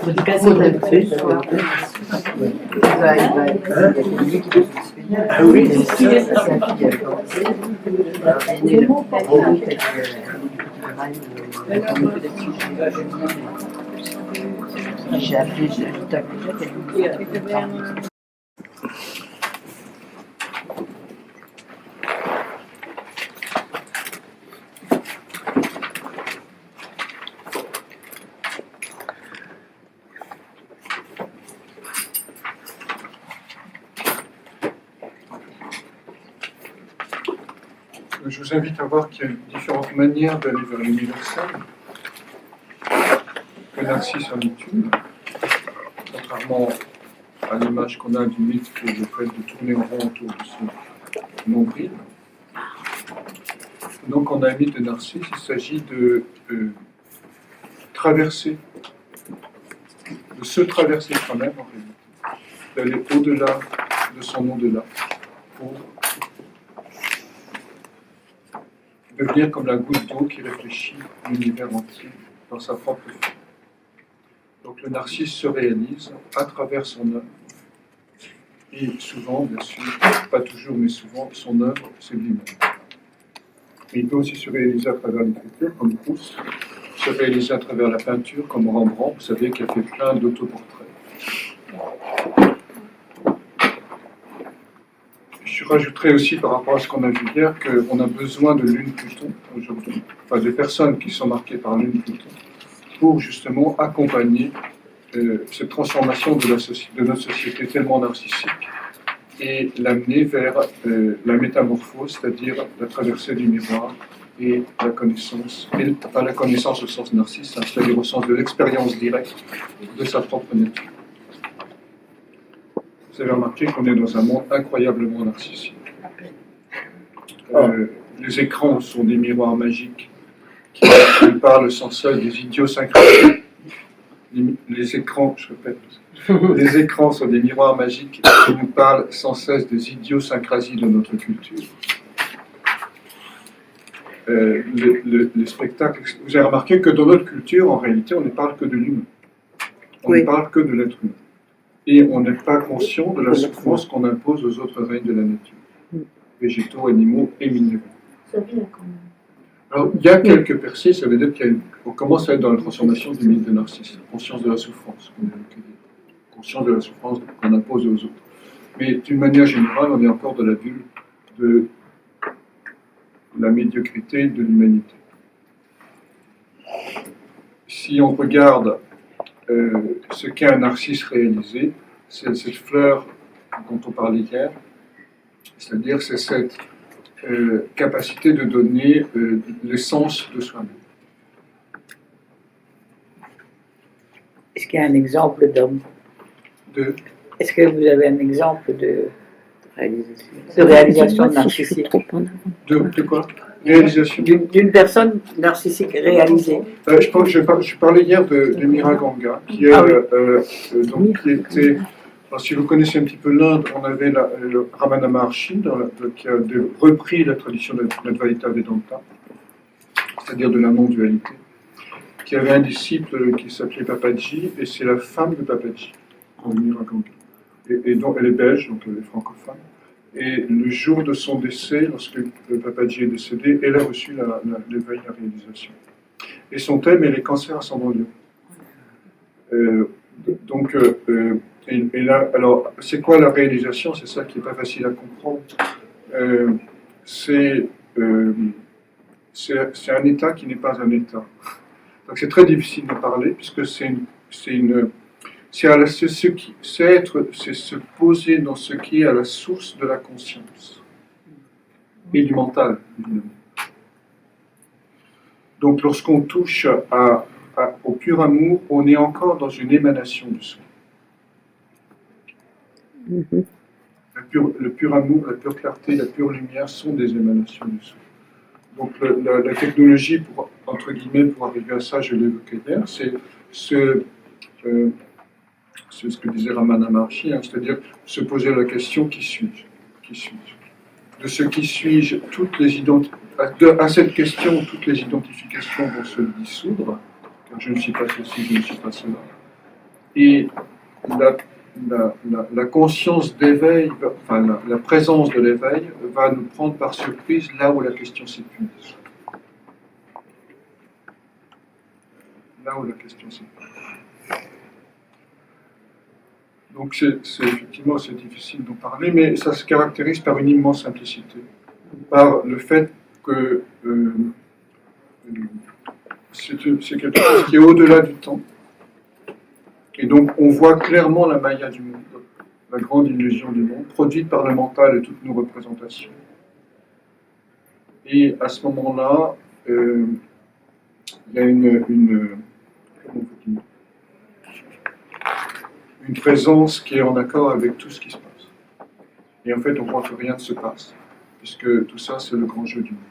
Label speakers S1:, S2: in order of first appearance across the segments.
S1: Je dis quasi d'habitude.
S2: Ah oui,
S1: J'ai appelé, j'ai
S2: je vous invite à voir qu'il y a différentes manières d'aller vers l'universel. Le narcisse en est une, contrairement à l'image qu'on a du mythe qui est le fait de tourner en rond autour de son nombril. Donc on a un mythe de Narcisse, il s'agit de traverser, de se traverser soi-même en réalité, d'aller au-delà de son au-delà pour devenir comme la goutte d'eau qui réfléchit l'univers entier dans sa propre forme. Donc le narcisse se réalise à travers son œuvre. Et souvent, bien sûr, pas toujours, mais souvent, son œuvre, c'est lui-même. Il peut aussi se réaliser à travers l'écriture, comme Proust, se réaliser à travers la peinture, comme Rembrandt, vous savez, qui a fait plein d'autoportraits. Je rajouterais aussi, par rapport à ce qu'on a vu hier, qu'on a besoin de Lune Pluton aujourd'hui, enfin des personnes qui sont marquées par Lune Pluton, pour justement accompagner cette transformation de notre société tellement narcissique et l'amener vers la métamorphose, c'est-à-dire la traversée du miroir et la connaissance, pas la connaissance au sens narcisse, hein, c'est-à-dire au sens de l'expérience directe de sa propre nature. Vous avez remarqué qu'on est dans un monde incroyablement narcissique. Les écrans sont des miroirs magiques qui nous parlent sans cesse des idiosyncrasies. Les écrans, je répète, les écrans sont des miroirs magiques qui nous parlent sans cesse des idiosyncrasies de notre culture. Les spectacles, vous avez remarqué que dans notre culture, en réalité, on ne parle que de l'humain. On ne parle que de l'être humain. Et on n'est pas conscient de la souffrance qu'on impose aux autres règnes de la nature, végétaux, animaux et minéraux. Alors, il y a quelques percées, ça veut dire qu'on commence à être dans la transformation du mythe de Narcisse, conscience de la souffrance, conscience de la souffrance qu'on impose aux autres. Mais d'une manière générale, on est encore dans la bulle de la médiocrité de l'humanité. Si on regarde ce qu'est un narcisse réalisé, c'est cette fleur dont on parlait hier, c'est-à-dire c'est cette capacité de donner l'essence de soi-même.
S1: Est-ce qu'il y a un exemple d'homme Est-ce que vous avez un exemple de réalisation narcissique
S2: De quoi? Réalisation
S1: d'une personne narcissique réalisée.
S2: Je parlais hier de Miraganga, qui était. Alors, si vous connaissez un petit peu l'Inde, on avait le Ramana Maharshi qui a repris la tradition de l'Advaita Vedanta, c'est-à-dire de la non-dualité, qui avait un disciple qui s'appelait Papaji, et c'est la femme de Papaji, Miraganga. Et donc elle est belge, donc elle est francophone. Et le jour de son décès, lorsque Papaji est décédé, elle a reçu l'éveil, la réalisation. Et son thème est les cancers ascendant Lion. Et là, alors, c'est quoi la réalisation? C'est ça qui n'est pas facile à comprendre. C'est un état qui n'est pas un état. Donc c'est très difficile de parler, puisque c'est se poser dans ce qui est à la source de la conscience et du mental, évidemment. Donc lorsqu'on touche au pur amour, on est encore dans une émanation du soi. Le pur amour, la pure clarté, la pure lumière sont des émanations du soi. Donc la technologie, entre guillemets, pour arriver à ça, je l'évoquais hier, c'est ce que disait Ramana Maharshi, hein, c'est-à-dire se poser la question qui suis-je? Qui suis-je? De ce qui suis-je, à cette question, toutes les identifications vont se dissoudre, car je ne suis pas ceci, je ne suis pas cela. Et la conscience d'éveil, enfin la présence de l'éveil va nous prendre par surprise là où la question s'épuise. Là où la question s'épuise. Donc effectivement c'est difficile d'en parler, mais ça se caractérise par une immense simplicité, par le fait que c'est quelque chose qui est au-delà du temps. Et donc on voit clairement la maya du monde, la grande illusion du monde, produite par le mental et toutes nos représentations. Et à ce moment-là, il y a une présence qui est en accord avec tout ce qui se passe. Et en fait, on croit que rien ne se passe, puisque tout ça, c'est le grand jeu du monde.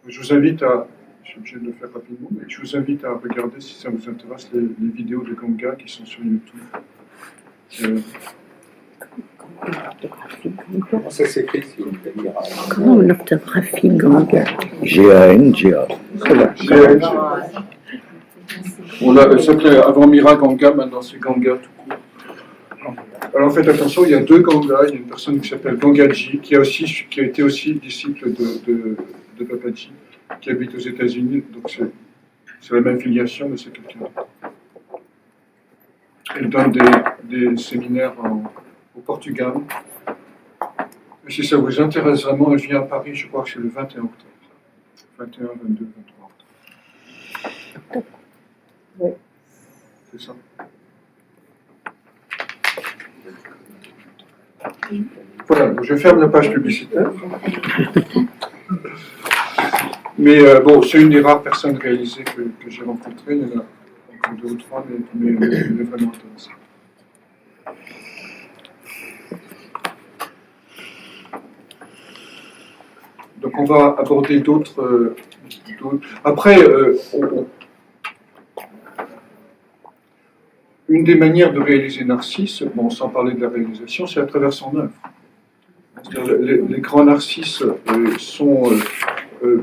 S2: Je vous invite à, je suis obligé de le faire rapidement, mais je vous invite à regarder, si ça vous intéresse, les vidéos de Ganga qui sont sur YouTube.
S3: Comment ça s'écrit si on peut dire
S1: Comment l'orthographie Ganga?
S4: G-A-N-G-A.
S2: Ça s'appelait avant Mira Ganga, maintenant c'est Ganga tout court. Alors faites attention, il y a deux Gangas. Il y a une personne qui s'appelle Gangaji, qui a été aussi disciple de Papaji, qui habite aux États-Unis, donc c'est la même filiation, mais c'est quelqu'un d'autre. Elle donne des séminaires au Portugal. Et si ça vous intéresse vraiment, elle vient à Paris, je crois que c'est le 21 octobre. 21, 22, 23 octobre.
S1: Oui.
S2: C'est ça. Voilà, je ferme la page publicitaire. Mais bon, c'est une des rares personnes réalisées que j'ai rencontrées. Il y en a encore deux ou trois, mais elle est vraiment intéressante. Donc on va aborder d'autres. Après, une des manières de réaliser Narcisse, bon, sans parler de la réalisation, c'est à travers son œuvre. Les grands narcisses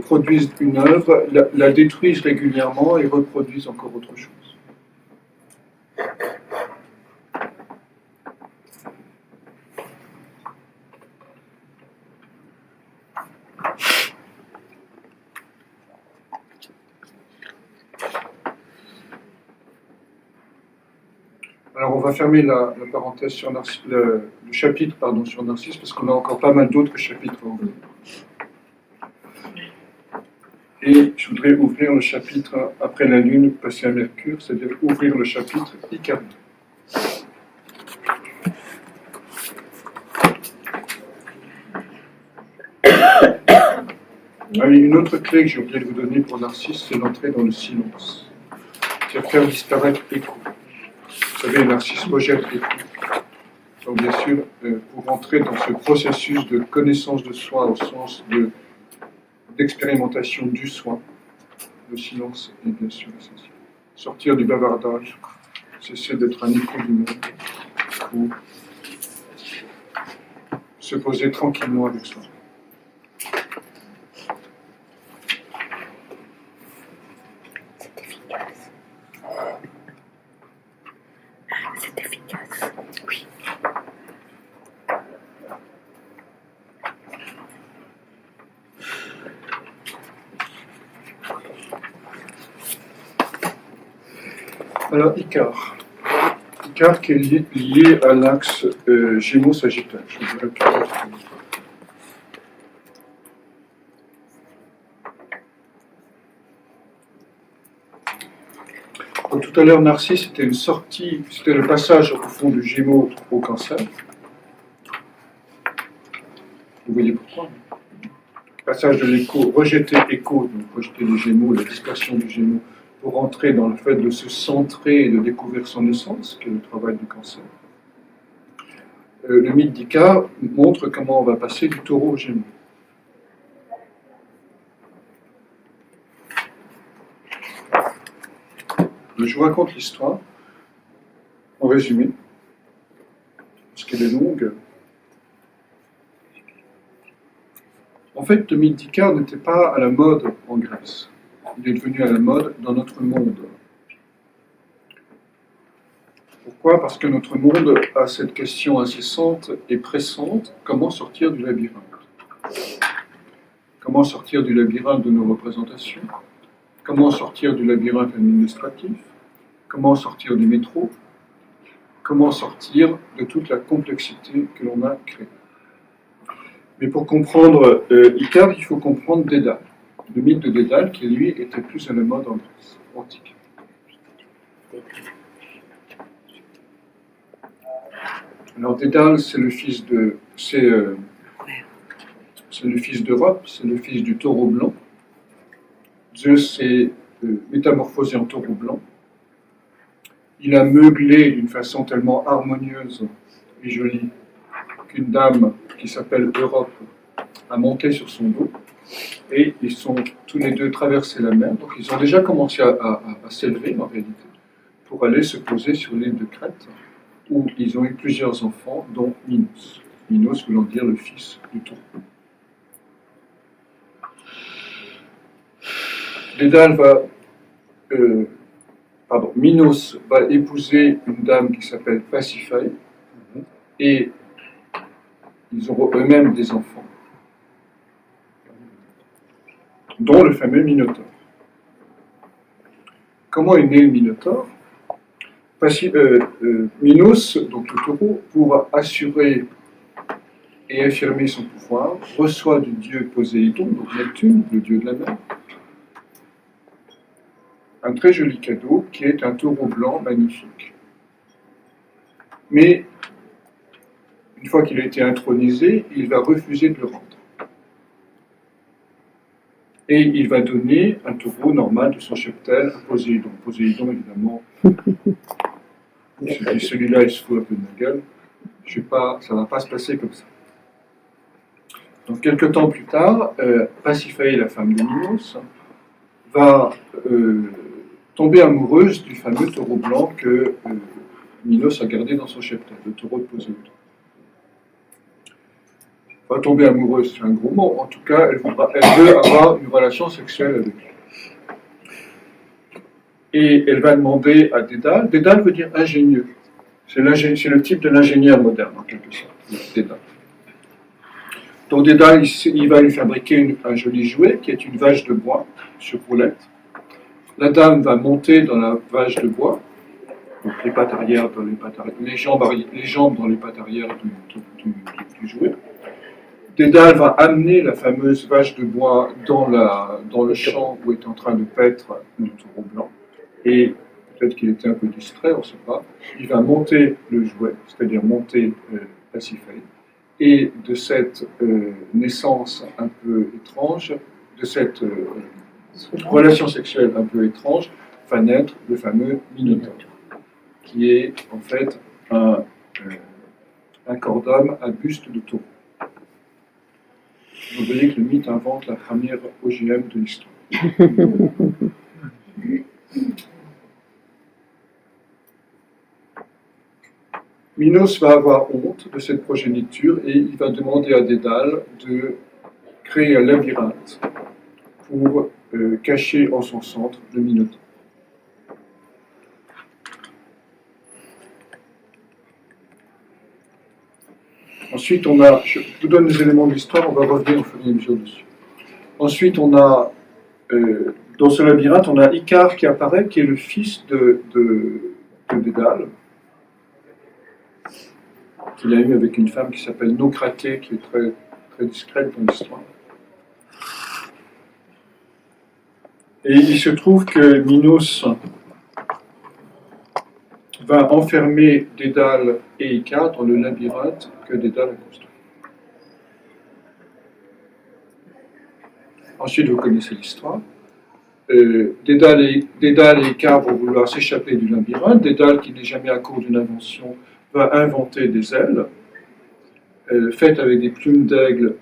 S2: produisent une œuvre, la détruisent régulièrement et reproduisent encore autre chose. Alors on va fermer la parenthèse sur le chapitre sur Narcisse, parce qu'on a encore pas mal d'autres chapitres à ouvrir. Et je voudrais ouvrir le chapitre après la Lune, passer à Mercure, c'est-à-dire ouvrir le chapitre Icare. Une autre clé que j'ai oublié de vous donner pour Narcisse, c'est l'entrée dans le silence. C'est faire disparaître l'écho. Vous savez, Narcisse rejette l'écho. Donc bien sûr, pour entrer dans ce processus de connaissance de soi au sens d'expérimentation du soi, le silence est bien sûr essentiel. Sortir du bavardage, cesser d'être un écho du monde, ou se poser tranquillement avec soi.
S1: C'est efficace. Oui.
S2: Alors, Icare. Icare qui est lié à l'axe Gémeaux-Sagittaire. Je vous dirai peut-être. Donc, tout à l'heure, Narcisse, c'était une sortie, c'était le passage au fond du Gémeaux au Cancer. Vous voyez pourquoi? Passage de l'écho, rejeter l'écho, donc rejeter les Gémeaux, la dispersion du Gémeaux, pour entrer dans le fait de se centrer et de découvrir son essence, qui est le travail du Cancer. Le mythe d'Icare montre comment on va passer du Taureau au Gémeaux. Je vous raconte l'histoire, en résumé, parce qu'elle est longue. En fait, le mythe d'Icare n'était pas à la mode en Grèce. Il est devenu à la mode dans notre monde. Pourquoi? Parce que notre monde a cette question incessante et pressante, comment sortir du labyrinthe? Comment sortir du labyrinthe de nos représentations? Comment sortir du labyrinthe administratif? Comment sortir du métro? Comment sortir de toute la complexité que l'on a créée? Mais pour comprendre Icare, il faut comprendre Dédale. Le mythe de Dédale, qui lui était plus à la mode en Grèce antique. Alors Dédale, c'est le fils d'Europe, c'est le fils du taureau blanc. Zeus s'est métamorphosé en taureau blanc. Il a meuglé d'une façon tellement harmonieuse et jolie qu'une dame qui s'appelle Europe a monté sur son dos et ils sont tous les deux traversés la mer. Donc ils ont déjà commencé à s'élever en réalité pour aller se poser sur l'île de Crète où ils ont eu plusieurs enfants, dont Minos. Minos voulant dire le fils du taureau. Minos va épouser une dame qui s'appelle Pasiphae et ils auront eux-mêmes des enfants, dont le fameux Minotaure. Comment est né le Minotaure? Minos, donc le taureau, pour assurer et affirmer son pouvoir, reçoit du dieu Poséidon, donc Neptune, le dieu de la mer, un très joli cadeau qui est un taureau blanc magnifique. Mais une fois qu'il a été intronisé, il va refuser de le rendre. Et il va donner un taureau normal de son cheptel à Poséidon. Poséidon, évidemment, celui-là, il se fout un peu de ma gueule. Ça ne va pas se passer comme ça. Donc, quelques temps plus tard, Pasiphae, la femme de Minos, va tomber amoureuse du fameux taureau blanc que Minos a gardé dans son cheptel, le taureau de Poséidon. Va tomber amoureuse, c'est un gros mot. En tout cas, elle veut avoir une relation sexuelle avec lui. Et elle va demander à Dédale. Dédale veut dire ingénieux. C'est le type de l'ingénieur moderne, en quelque sorte, Dédale. Donc Dédale, il va lui fabriquer un joli jouet qui est une vache de bois sur roulette. La dame va monter dans la vache de bois, donc les pattes arrière dans les jambes dans les pattes arrière du jouet. Dédale va amener la fameuse vache de bois dans le champ où est en train de paître le taureau blanc. Et peut-être qu'il était un peu distrait, on ne sait pas. Il va monter le jouet, c'est-à-dire monter Pasiphae. Et de cette naissance un peu étrange, de cette relation sexuelle un peu étrange, va naître le fameux Minotaure, qui est en fait un corps d'homme à buste de taureau. Vous voyez que le mythe invente la première OGM de l'histoire. Minos va avoir honte de cette progéniture et il va demander à Dédale de créer un labyrinthe pour cacher en son centre le Minotaure. Ensuite, je vous donne les éléments de l'histoire, on va revenir au fur et à mesure dessus. Ensuite, dans ce labyrinthe, on a Icare qui apparaît, qui est le fils de Dédale, qu'il a eu avec une femme qui s'appelle Nocratée, qui est très, très discrète dans l'histoire. Et il se trouve que Minos va enfermer Dédale et Icare dans le labyrinthe que Dédale a construit. Ensuite, vous connaissez l'histoire. Dédale et Icare vont vouloir s'échapper du labyrinthe. Dédale, qui n'est jamais à court d'une invention, va inventer des ailes faites avec des plumes d'aigle,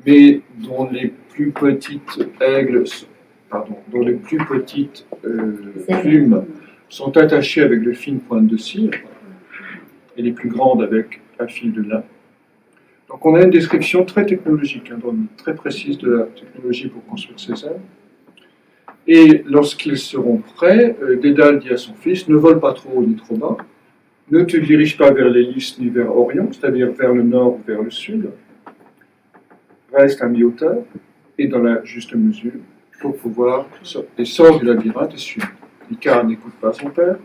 S2: mais dont les plus petites plumes sont attachées avec de fines pointes de cire, et les plus grandes avec un fil de lin. Donc on a une description très technologique, très précise de la technologie pour construire ces ailes. Et lorsqu'ils seront prêts, Dédale dit à son fils, ne vole pas trop haut ni trop bas, Ne te dirige pas vers l'hélice ni vers Orion, c'est-à-dire vers le nord ou vers le sud. Reste à mi-hauteur et dans la juste mesure pour pouvoir sortir du labyrinthe et suivre. Icare n'écoute pas son père.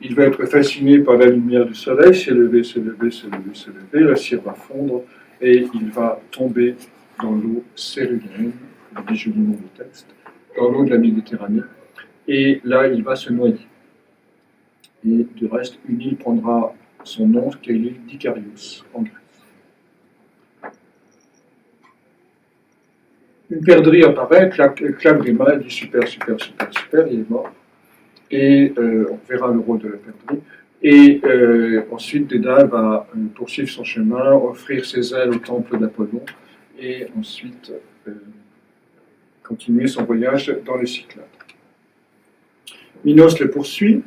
S2: Il va être fasciné par la lumière du soleil, s'élever, s'élever, s'élever, s'élever. La cire va fondre et il va tomber dans l'eau céruléenne, je dis joliment le texte, dans l'eau de la Méditerranée. Et là, il va se noyer. Et du reste, une île prendra son nom, qui est l'île d'Icarios, en Grèce. Une perdrix apparaît, claque des mains, elle dit super, super, super, super, il est mort. Et on verra le rôle de la perdrix. Et ensuite, Dédale va poursuivre son chemin, offrir ses ailes au temple d'Apollon, et ensuite continuer son voyage dans les Cyclades. Minos le poursuit,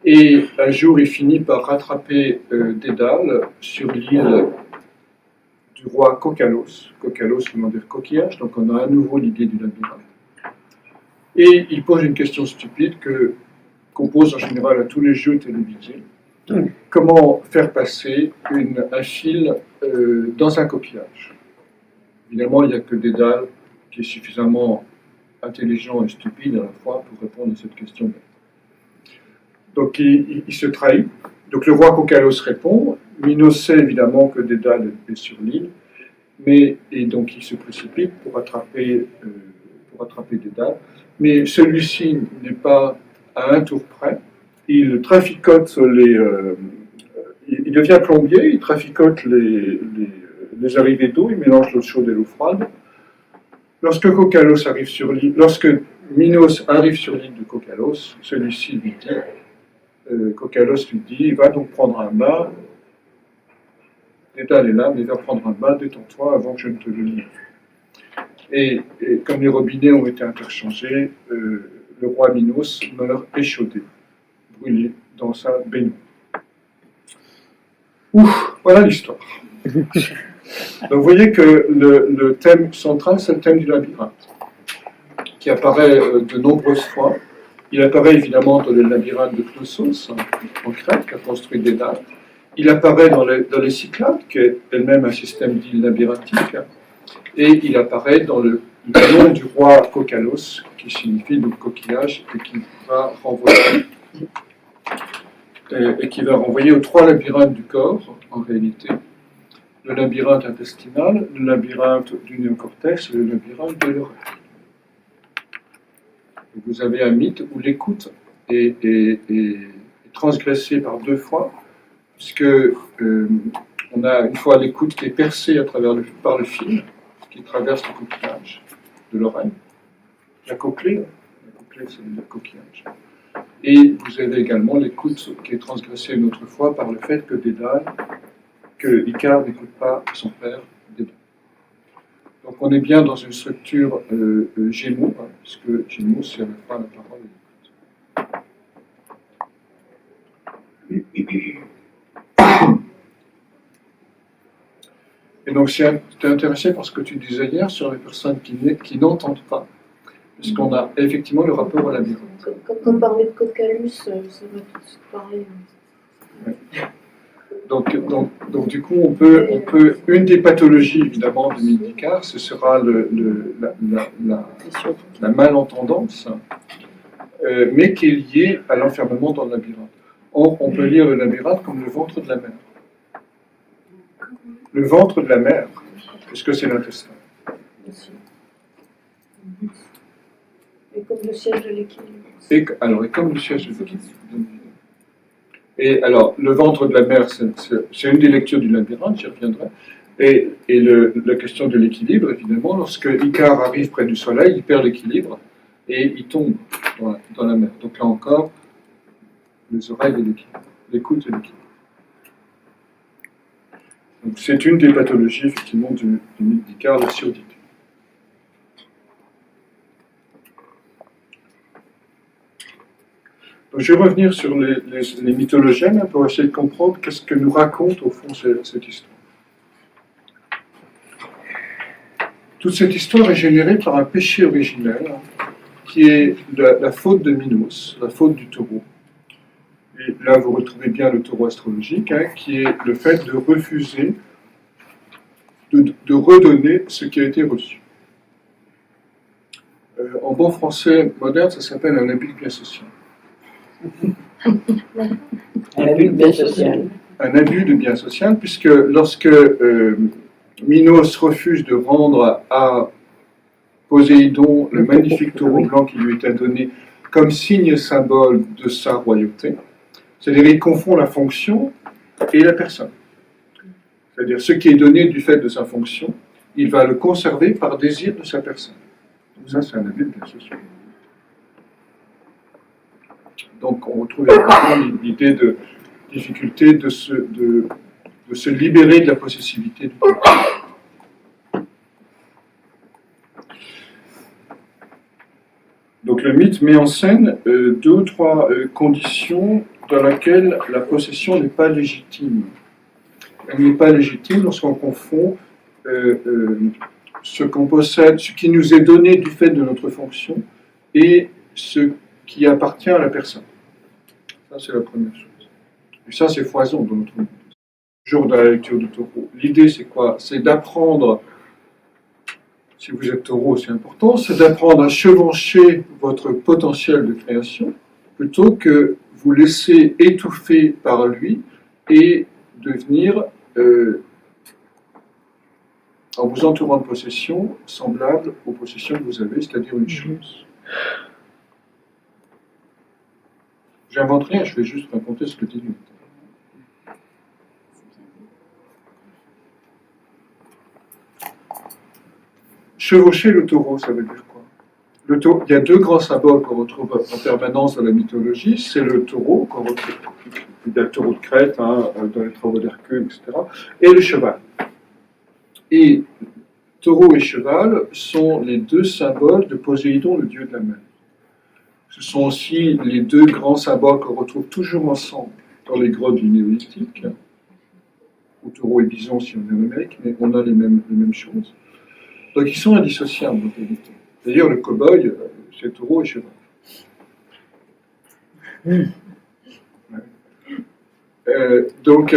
S2: et un jour il finit par rattraper Dédale sur l'île du roi Kokkalos. Kokkalos voulant dire coquillage, donc on a à nouveau l'idée du labyrinthe. Et il pose une question stupide qu'on pose en général à tous les jeux télévisés. Comment faire passer un fil dans un coquillage? Évidemment, il n'y a que Dédale qui est suffisamment intelligent et stupide à la fois pour répondre à cette question. Donc il se trahit. Donc le roi Kokkalos répond. Minos sait évidemment que Dédale est sur l'île, et donc il se précipite pour rattraper Dédale. Mais celui-ci n'est pas à un tour près. Il traficote il devient plombier, il traficote les arrivées d'eau, il mélange l'eau chaude et l'eau froide. Lorsque Minos arrive sur l'île de Kokkalos, celui-ci lui dit, Kokkalos lui dit, va donc prendre un bain. Dédale est là, mais va prendre un bain, détends-toi avant que je ne te le livre. Et comme les robinets ont été interchangés, le roi Minos meurt échaudé, brûlé dans sa baignoire. Voilà l'histoire. Donc vous voyez que le thème central, c'est le thème du labyrinthe, qui apparaît de nombreuses fois. Il apparaît évidemment dans le labyrinthe de Knossos, en Crète, qu'a construit Dédale. Il apparaît dans les Cyclades, qui est elle-même un système d'îles labyrinthiques. Et il apparaît dans le nom du roi Kokkalos, qui signifie donc coquillage, et qui va renvoyer aux trois labyrinthes du corps, en réalité. Le labyrinthe intestinal, le labyrinthe du néocortex et le labyrinthe de l'oreille. Vous avez un mythe où l'écoute est transgressée par deux fois, puisque on a une fois l'écoute qui est percée par le fil, qui traverse le coquillage de l'oreille, la cochlée c'est le coquillage. Et vous avez également l'écoute qui est transgressée une autre fois par le fait que Icare n'écoute pas son père Dédale. Donc on est bien dans une structure Gémeaux, puisque Gémeaux c'est à la fois la parole et l'écoute. Et donc, j'étais intéressé par ce que tu disais hier sur les personnes qui n'entendent pas, parce qu'on a effectivement le rapport à labyrinthe.
S4: Quand on parlait de Kokkalus, ça va tout de suite pareil.
S2: Ouais. Donc, du coup, une des pathologies évidemment de Icare, ce sera la malentendance, mais qui est liée à l'enfermement dans le labyrinthe. Or, on peut lire le labyrinthe comme le ventre de la mer. Le ventre de la mer, puisque c'est l'intestin.
S4: Et comme le siège de l'équilibre.
S2: Et comme le siège de l'équilibre. Et alors, le ventre de la mer, c'est une des lectures du labyrinthe, j'y reviendrai. Et la question de l'équilibre, évidemment, lorsque Icare arrive près du soleil, il perd l'équilibre et il tombe dans la mer. Donc là encore, les oreilles et l'équilibre, l'écoute et l'équilibre. Donc c'est une des pathologies, effectivement, du mythe d'Icare, la surdité. Donc, je vais revenir sur les mythologènes pour essayer de comprendre qu'est-ce que nous raconte, au fond, cette histoire. Toute cette histoire est générée par un péché originel, qui est la faute de Minos, la faute du taureau. Et là, vous retrouvez bien le taureau astrologique, hein, qui est le fait de refuser de redonner ce qui a été reçu. En bon français moderne, ça s'appelle un abus de bien social.
S1: Un abus de bien social.
S2: Un abus de bien social, puisque lorsque Minos refuse de rendre à Poséidon le magnifique taureau blanc qui lui était donné comme signe symbole de sa royauté, c'est-à-dire il confond la fonction et la personne. C'est-à-dire ce qui est donné du fait de sa fonction, il va le conserver par désir de sa personne. Donc ça, c'est un abus de bien social. Donc on retrouve l'idée de difficulté de se libérer de la possessivité du corps. Donc le mythe met en scène 2 ou 3 conditions dans lesquelles la possession n'est pas légitime. Elle n'est pas légitime lorsqu'on confond ce qu'on possède, ce qui nous est donné du fait de notre fonction, et ce qui appartient à la personne. Ça, c'est la première chose. Et ça, c'est foison dans notre monde. Toujours dans la lecture du taureau. L'idée, c'est quoi? C'est d'apprendre, si vous êtes taureau, c'est important, c'est d'apprendre à chevaucher votre potentiel de création, plutôt que vous laisser étouffer par lui et devenir, en vous entourant de possessions, semblables aux possessions que vous avez, c'est-à-dire une chose. J'invente rien, je vais juste raconter ce que dit lui. Chevaucher le taureau, ça veut dire quoi? Le taureau, il y a 2 grands symboles qu'on retrouve en permanence dans la mythologie. C'est le taureau, qu'on retrouve, il y a le taureau de Crète, hein, dans les travaux d'Hercule, etc., et le cheval. Et taureau et cheval sont les 2 symboles de Poséidon, le dieu de la mer. Ce sont aussi les 2 grands symboles qu'on retrouve toujours ensemble dans les grottes du Néolithique, ou taureau et bison si on est en Amérique, mais on a les mêmes choses. Donc ils sont indissociables en réalité. D'ailleurs, le cow-boy, c'est taureau et cheval. Ouais. Donc,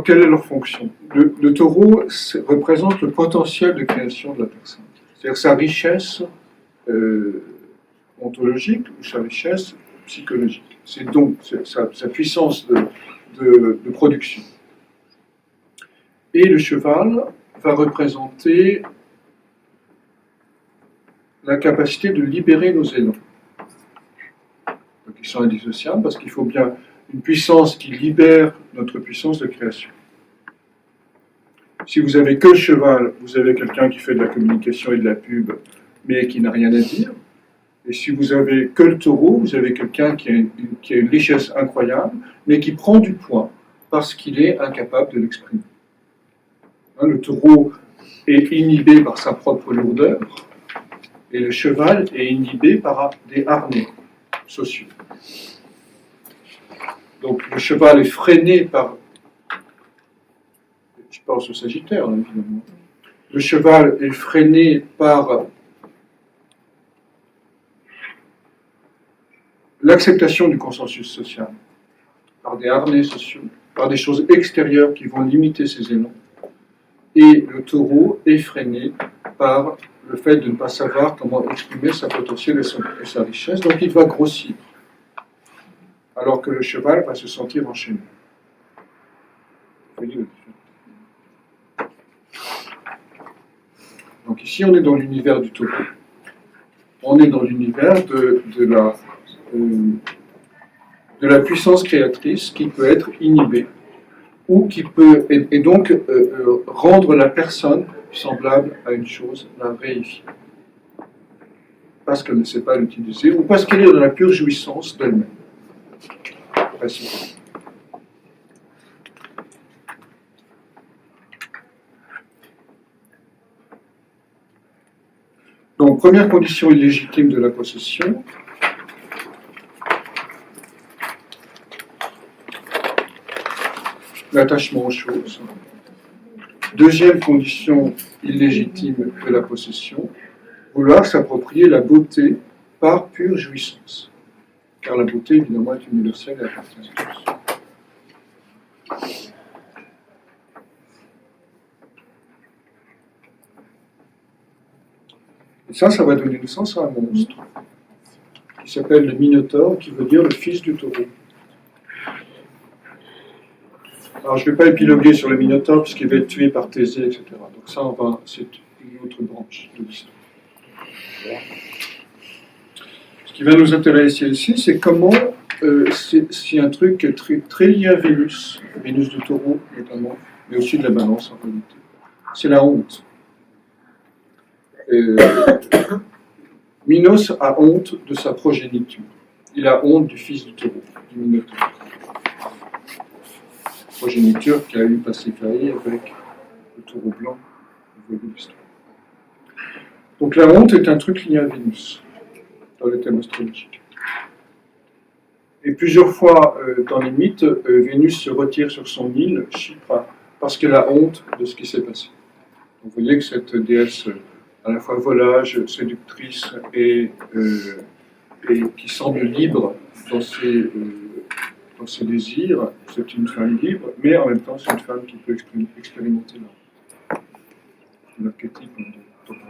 S2: quelle est leur fonction? Le taureau représente le potentiel de création de la personne. C'est-à-dire sa richesse ontologique ou sa richesse psychologique. C'est donc sa puissance de production. Et le cheval va représenter la capacité de libérer nos élans. Donc ils sont indissociables parce qu'il faut bien une puissance qui libère notre puissance de création. Si vous avez que le cheval, vous avez quelqu'un qui fait de la communication et de la pub, mais qui n'a rien à dire. Et si vous avez que le taureau, vous avez quelqu'un qui a une richesse incroyable, mais qui prend du poids parce qu'il est incapable de l'exprimer. Le taureau est inhibé par sa propre lourdeur, et le cheval est inhibé par des harnais sociaux. Donc le cheval est freiné par... Je pense au Sagittaire, évidemment. Le cheval est freiné par l'acceptation du consensus social, par des harnais sociaux, par des choses extérieures qui vont limiter ses élans. Et le taureau est freiné par le fait de ne pas savoir comment exprimer sa potentiel et sa richesse, donc il va grossir, alors que le cheval va se sentir enchaîné. Vous voyez la différence. Donc ici on est dans l'univers du taureau, on est dans l'univers de la puissance créatrice qui peut être inhibée, ou qui peut, et donc rendre la personne semblable à une chose, la réifier. Parce qu'elle ne sait pas l'utiliser, ou parce qu'elle est dans la pure jouissance d'elle-même. Facile. Donc, première condition illégitime de la possession, l'attachement aux choses. Deuxième condition illégitime de la possession, vouloir s'approprier la beauté par pure jouissance. car la beauté, évidemment, est universelle et appartient à tous. Et ça va donner naissance à un monstre qui s'appelle le Minotaure, qui veut dire le fils du taureau. Alors, je ne vais pas épiloguer sur le Minotaure, puisqu'il va être tué par Thésée, etc. Donc ça, c'est une autre branche de l'histoire. Ce qui va nous intéresser ici, c'est comment c'est un truc très, très lié à Vénus du taureau notamment, mais aussi de la balance en réalité. C'est la honte. Minos a honte de sa progéniture. Il a honte du fils du taureau, du Minotaure. Progéniture qui a eu Pasiphae avec le taureau blanc au début de l'histoire. Donc la honte est un truc lié à Vénus dans les thèmes astrologiques. Et plusieurs fois dans les mythes, Vénus se retire sur son île, Chypre, parce qu'elle a honte de ce qui s'est passé. Donc vous voyez que cette déesse à la fois volage, séductrice et qui semble libre dans ses désirs, c'est une femme libre, mais en même temps c'est une femme qui peut expérimenter l'archétype de Taurus.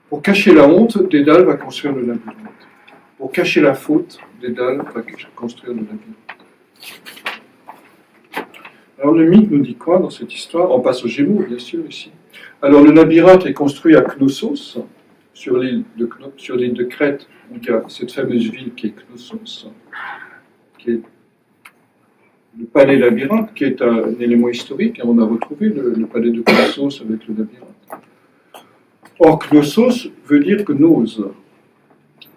S2: Pour cacher la honte, Dédale va construire le labyrinthe. Pour cacher la faute, Dédale va construire le labyrinthe. Alors le mythe nous dit quoi dans cette histoire? On passe aux Gémeaux, bien sûr, ici. Alors le labyrinthe est construit à Knossos, sur l'île de Crète, où il y a cette fameuse ville qui est Knossos, qui est le palais labyrinthe, qui est un élément historique. On a retrouvé le palais de Knossos avec le labyrinthe. Or, Knossos veut dire gnose.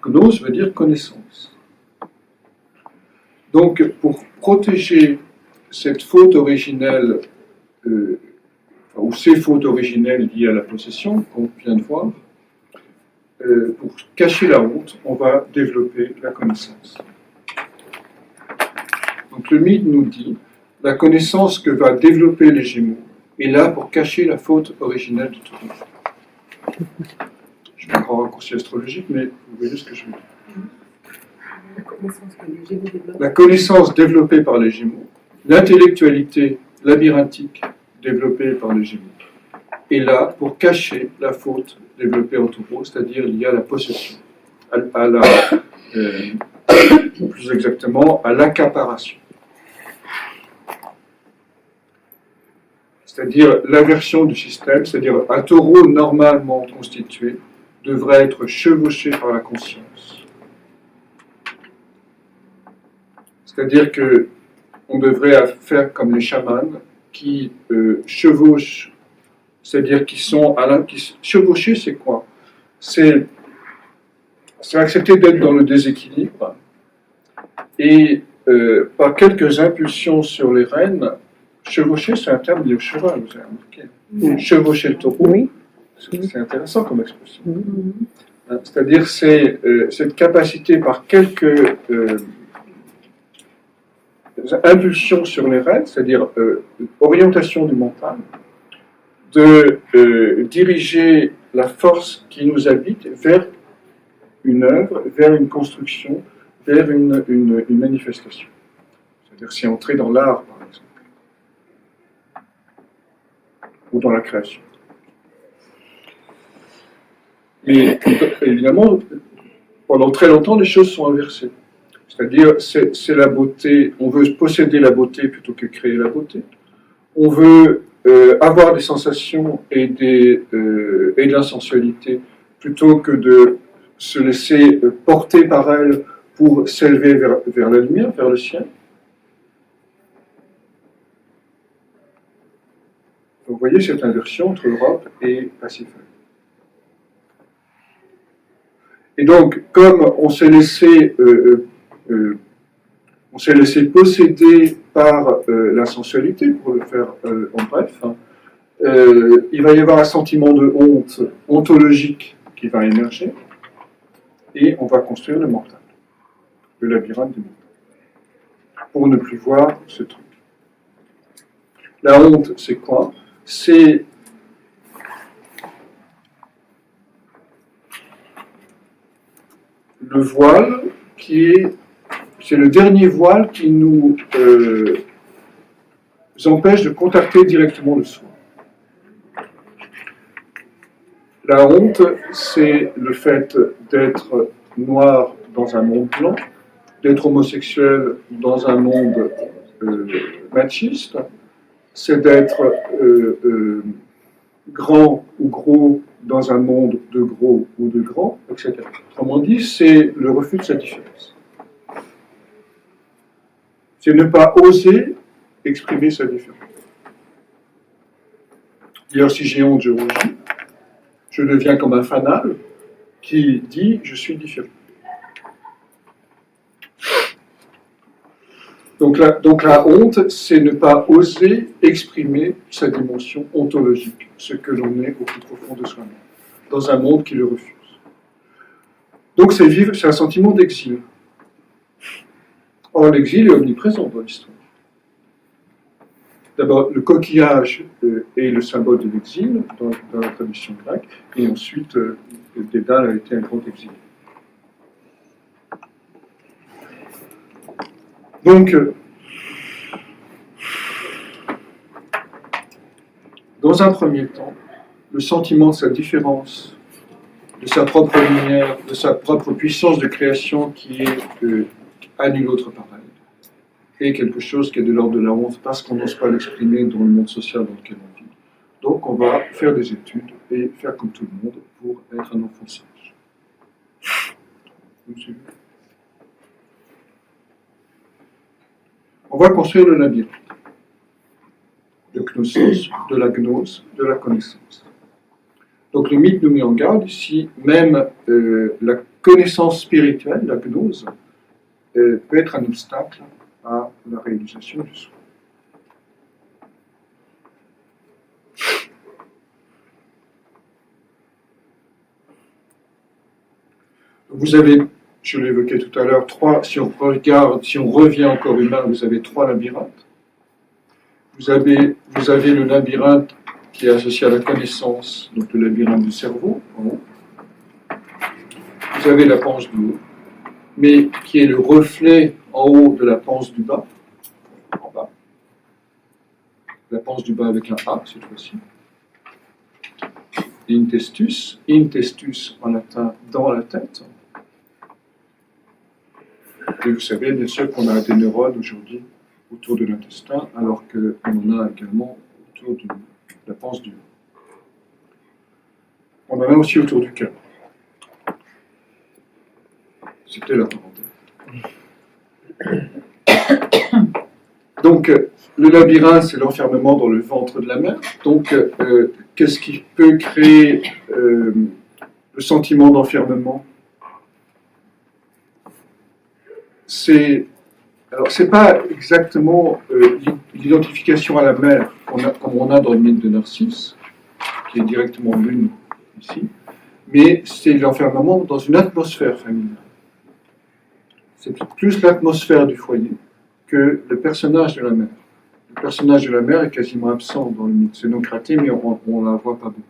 S2: Gnose veut dire connaissance. Donc, pour protéger cette faute originelle, ou ces fautes originelles liées à la possession, qu'on vient de voir, pour cacher la honte, on va développer la connaissance. Donc le mythe nous dit, la connaissance que va développer les Gémeaux est là pour cacher la faute originelle du taureau. Je vais encore un raccourci astrologique, mais vous voyez ce que je veux dire.
S4: La connaissance que les Gémeaux développent.
S2: La connaissance développée par les Gémeaux, l'intellectualité labyrinthique développée par les Gémeaux, est là pour cacher la faute développée en taureau, c'est-à-dire liée à la possession, plus exactement à l'accaparation. C'est-à-dire l'inversion du système, c'est-à-dire un taureau normalement constitué devrait être chevauché par la conscience. C'est-à-dire qu'on devrait faire comme les chamans qui chevauchent, c'est-à-dire chevaucher, c'est quoi? C'est accepter d'être dans le déséquilibre et par quelques impulsions sur les rênes. Chevaucher, c'est un terme lié au cheval, vous avez remarqué. Chevaucher le taureau, oui. C'est intéressant comme expression. C'est-à-dire c'est cette capacité par quelques impulsions sur les rênes, c'est-à-dire orientation du mental, de diriger la force qui nous habite vers une œuvre, vers une construction, vers une manifestation. C'est-à-dire c'est entrer dans l'art, par exemple, ou dans la création. Et évidemment, pendant très longtemps, les choses sont inversées. C'est-à-dire, c'est la beauté, on veut posséder la beauté plutôt que créer la beauté. On veut avoir des sensations et de la sensualité plutôt que de se laisser porter par elle pour s'élever vers la lumière, vers le ciel. Donc, vous voyez cette inversion entre Europe et Pacifique. Et donc, comme on s'est laissé posséder par la sensualité, pour le faire en bref, il va y avoir un sentiment de honte ontologique qui va émerger, et on va construire le mental, le labyrinthe du mental, pour ne plus voir ce truc. La honte, c'est quoi? C'est le voile c'est le dernier voile qui nous empêche de contacter directement le soi. La honte, c'est le fait d'être noir dans un monde blanc, d'être homosexuel dans un monde machiste, c'est d'être grand ou gros dans un monde de gros ou de grand, etc. Autrement dit, c'est le refus de sa différence. C'est ne pas oser exprimer sa différence. D'ailleurs, si j'ai honte, je rougis. Je deviens comme un fanal qui dit « je suis différent ». Donc la honte, c'est ne pas oser exprimer sa dimension ontologique, ce que l'on est au plus profond de soi-même, dans un monde qui le refuse. Donc c'est un sentiment d'exil. Or, l'exil est omniprésent dans l'histoire. D'abord, le coquillage est le symbole de l'exil dans la tradition grecque, et ensuite, Dédale a été un grand exilé. Donc, dans un premier temps, le sentiment de sa différence, de sa propre lumière, de sa propre puissance de création qui est à nul autre pareil, est quelque chose qui est de l'ordre de la honte parce qu'on n'ose pas l'exprimer dans le monde social dans lequel on vit. Donc on va faire des études et faire comme tout le monde pour être un enfant sage. Vous me suivez ? On va construire le labyrinthe de Knossos, de la gnose, de la connaissance. Donc le mythe nous met en garde ici, même la connaissance spirituelle, la gnose, peut être un obstacle à la réalisation du soi. Vous avez, je l'ai évoqué tout à l'heure, si on revient encore humain, vous avez 3 labyrinthes. Vous avez le labyrinthe qui est associé à la connaissance, donc le labyrinthe du cerveau, en haut. Vous avez la panse du haut, mais qui est le reflet en haut de la panse du bas, en bas. La panse du bas avec un A, cette fois-ci. Intestus en latin, dans la tête. Et vous savez, bien sûr, qu'on a des neurones aujourd'hui autour de l'intestin, alors qu'on en a également autour de la panse du haut. On en a aussi autour du cœur. C'était la parenthèse. Donc, le labyrinthe, c'est l'enfermement dans le ventre de la mère. Donc, qu'est-ce qui peut créer le sentiment d'enfermement ? C'est pas exactement l'identification à la mère comme on a dans le mythe de Narcisse, qui est directement l'une ici, mais c'est l'enfermement dans une atmosphère familiale. C'est plus l'atmosphère du foyer que le personnage de la mère. Le personnage de la mère est quasiment absent dans le mythe. C'est Nocratie, mais on ne la voit pas beaucoup.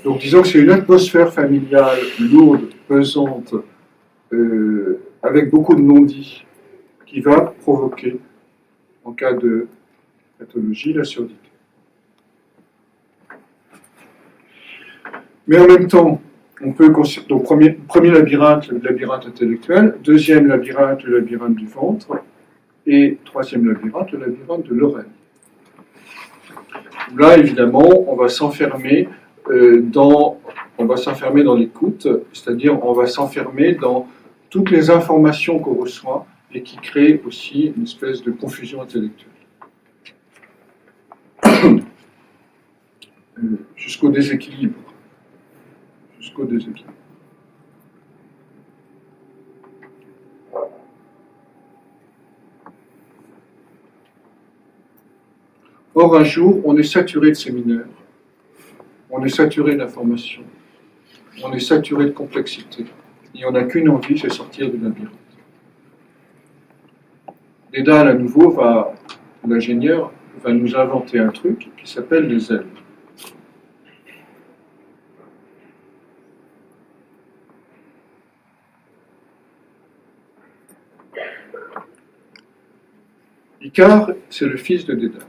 S2: Donc disons que c'est une atmosphère familiale lourde, pesante, avec beaucoup de non-dits, qui va provoquer, en cas de pathologie, la surdité. Mais en même temps, on peut donc premier labyrinthe, le labyrinthe intellectuel, deuxième labyrinthe, le labyrinthe du ventre, et troisième labyrinthe, le labyrinthe de l'oreille. Là, évidemment, on va s'enfermer dans l'écoute, c'est-à-dire on va s'enfermer dans toutes les informations qu'on reçoit et qui créent aussi une espèce de confusion intellectuelle. Jusqu'au déséquilibre. Or, un jour, on est saturé de séminaires, on est saturé d'informations, on est saturé de complexité, et on n'a qu'une envie, c'est sortir du labyrinthe. Dédale, à nouveau, l'ingénieur, va nous inventer un truc qui s'appelle les ailes. Icare, c'est le fils de Dédale.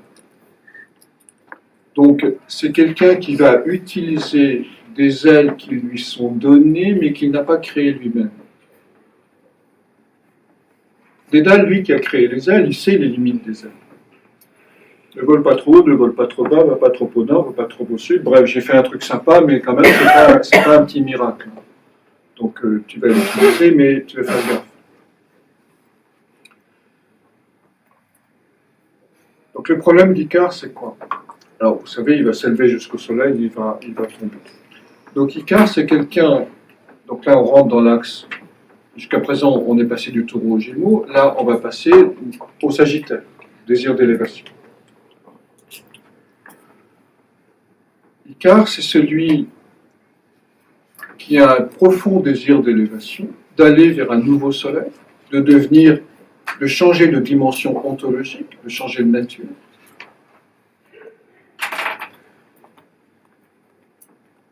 S2: Donc, c'est quelqu'un qui va utiliser des ailes qui lui sont données, mais qu'il n'a pas créées lui-même. Dédale, lui, qui a créé les ailes, il sait les limites des ailes. Ne vole pas trop haut, ne vole pas trop bas, va pas trop au nord, va pas trop au sud. Bref, j'ai fait un truc sympa, mais quand même, c'est pas un petit miracle. Donc, tu vas l'utiliser, mais tu vas faire gaffe. Donc, le problème d'Icare, c'est quoi? Alors, vous savez, il va s'élever jusqu'au soleil, il va tomber. Donc, Icare, c'est quelqu'un. Donc là, on rentre dans l'axe. Jusqu'à présent, on est passé du taureau au gémeaux. Là, on va passer au sagittaire, désir d'élévation. Icare, c'est celui qui a un profond désir d'élévation, d'aller vers un nouveau soleil, de changer de dimension ontologique, de changer de nature.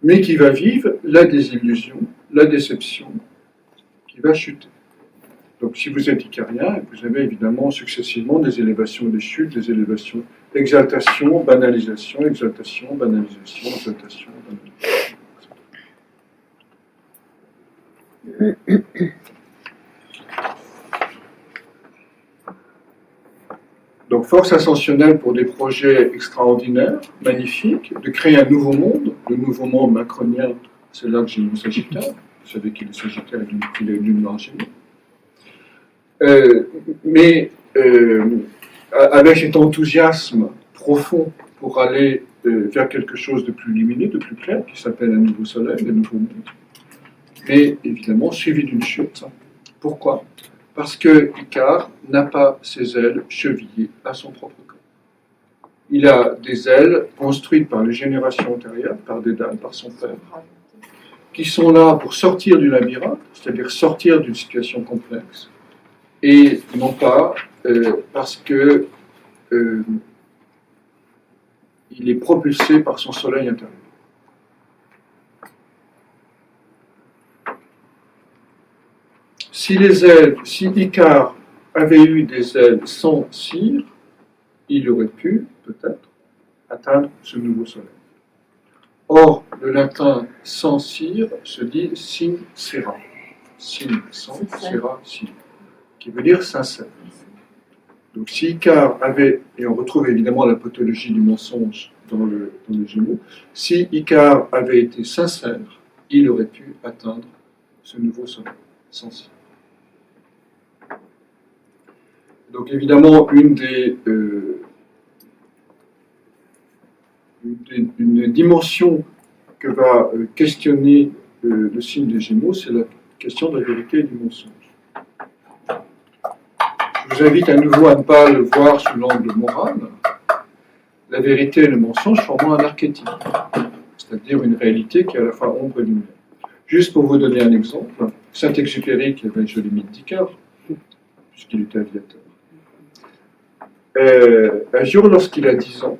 S2: Mais qui va vivre la désillusion, la déception, qui va chuter. Donc si vous êtes icarien, vous avez évidemment successivement des élévations et des chutes, des élévations, exaltation, banalisation, exaltation, banalisation, exaltation, banalisation. Donc force ascensionnelle pour des projets extraordinaires, magnifiques, de créer un nouveau monde, le nouveau monde macronien, c'est là que j'ai mon Sagittaire, vous savez qu'il est Sagittaire et qu'il est lune noire Gémeaux. Mais avec cet enthousiasme profond pour aller vers quelque chose de plus lumineux, de plus clair, qui s'appelle un nouveau soleil, un nouveau monde. Mais évidemment suivi d'une chute. Pourquoi ? Parce que Icare n'a pas ses ailes chevillées à son propre corps. Il a des ailes construites par les générations antérieures, par Dédale, par son père, qui sont là pour sortir du labyrinthe, c'est-à-dire sortir d'une situation complexe, et non pas parce que il est propulsé par son soleil intérieur. Si Icare avait eu des ailes sans cire, il aurait pu, peut-être, atteindre ce nouveau soleil. Or, le latin sans cire se dit sin sera. Sin, sans, sera, sin. Qui veut dire sincère. Donc si Icare avait, et on retrouve évidemment la pathologie du mensonge dans les Gémeaux, si Icare avait été sincère, il aurait pu atteindre ce nouveau sommet, sans cire. Donc évidemment, une dimension que va questionner le signe des Gémeaux, c'est la question de la vérité et du mensonge. Je vous invite à nouveau à ne pas le voir sous l'angle moral. La vérité et le mensonge formant un archétype, c'est-à-dire une réalité qui est à la fois ombre et lumière. Juste pour vous donner un exemple, Saint-Exupéry, qui avait un joli mythe d'Icare, puisqu'il était aviateur, un jour, lorsqu'il a 10 ans,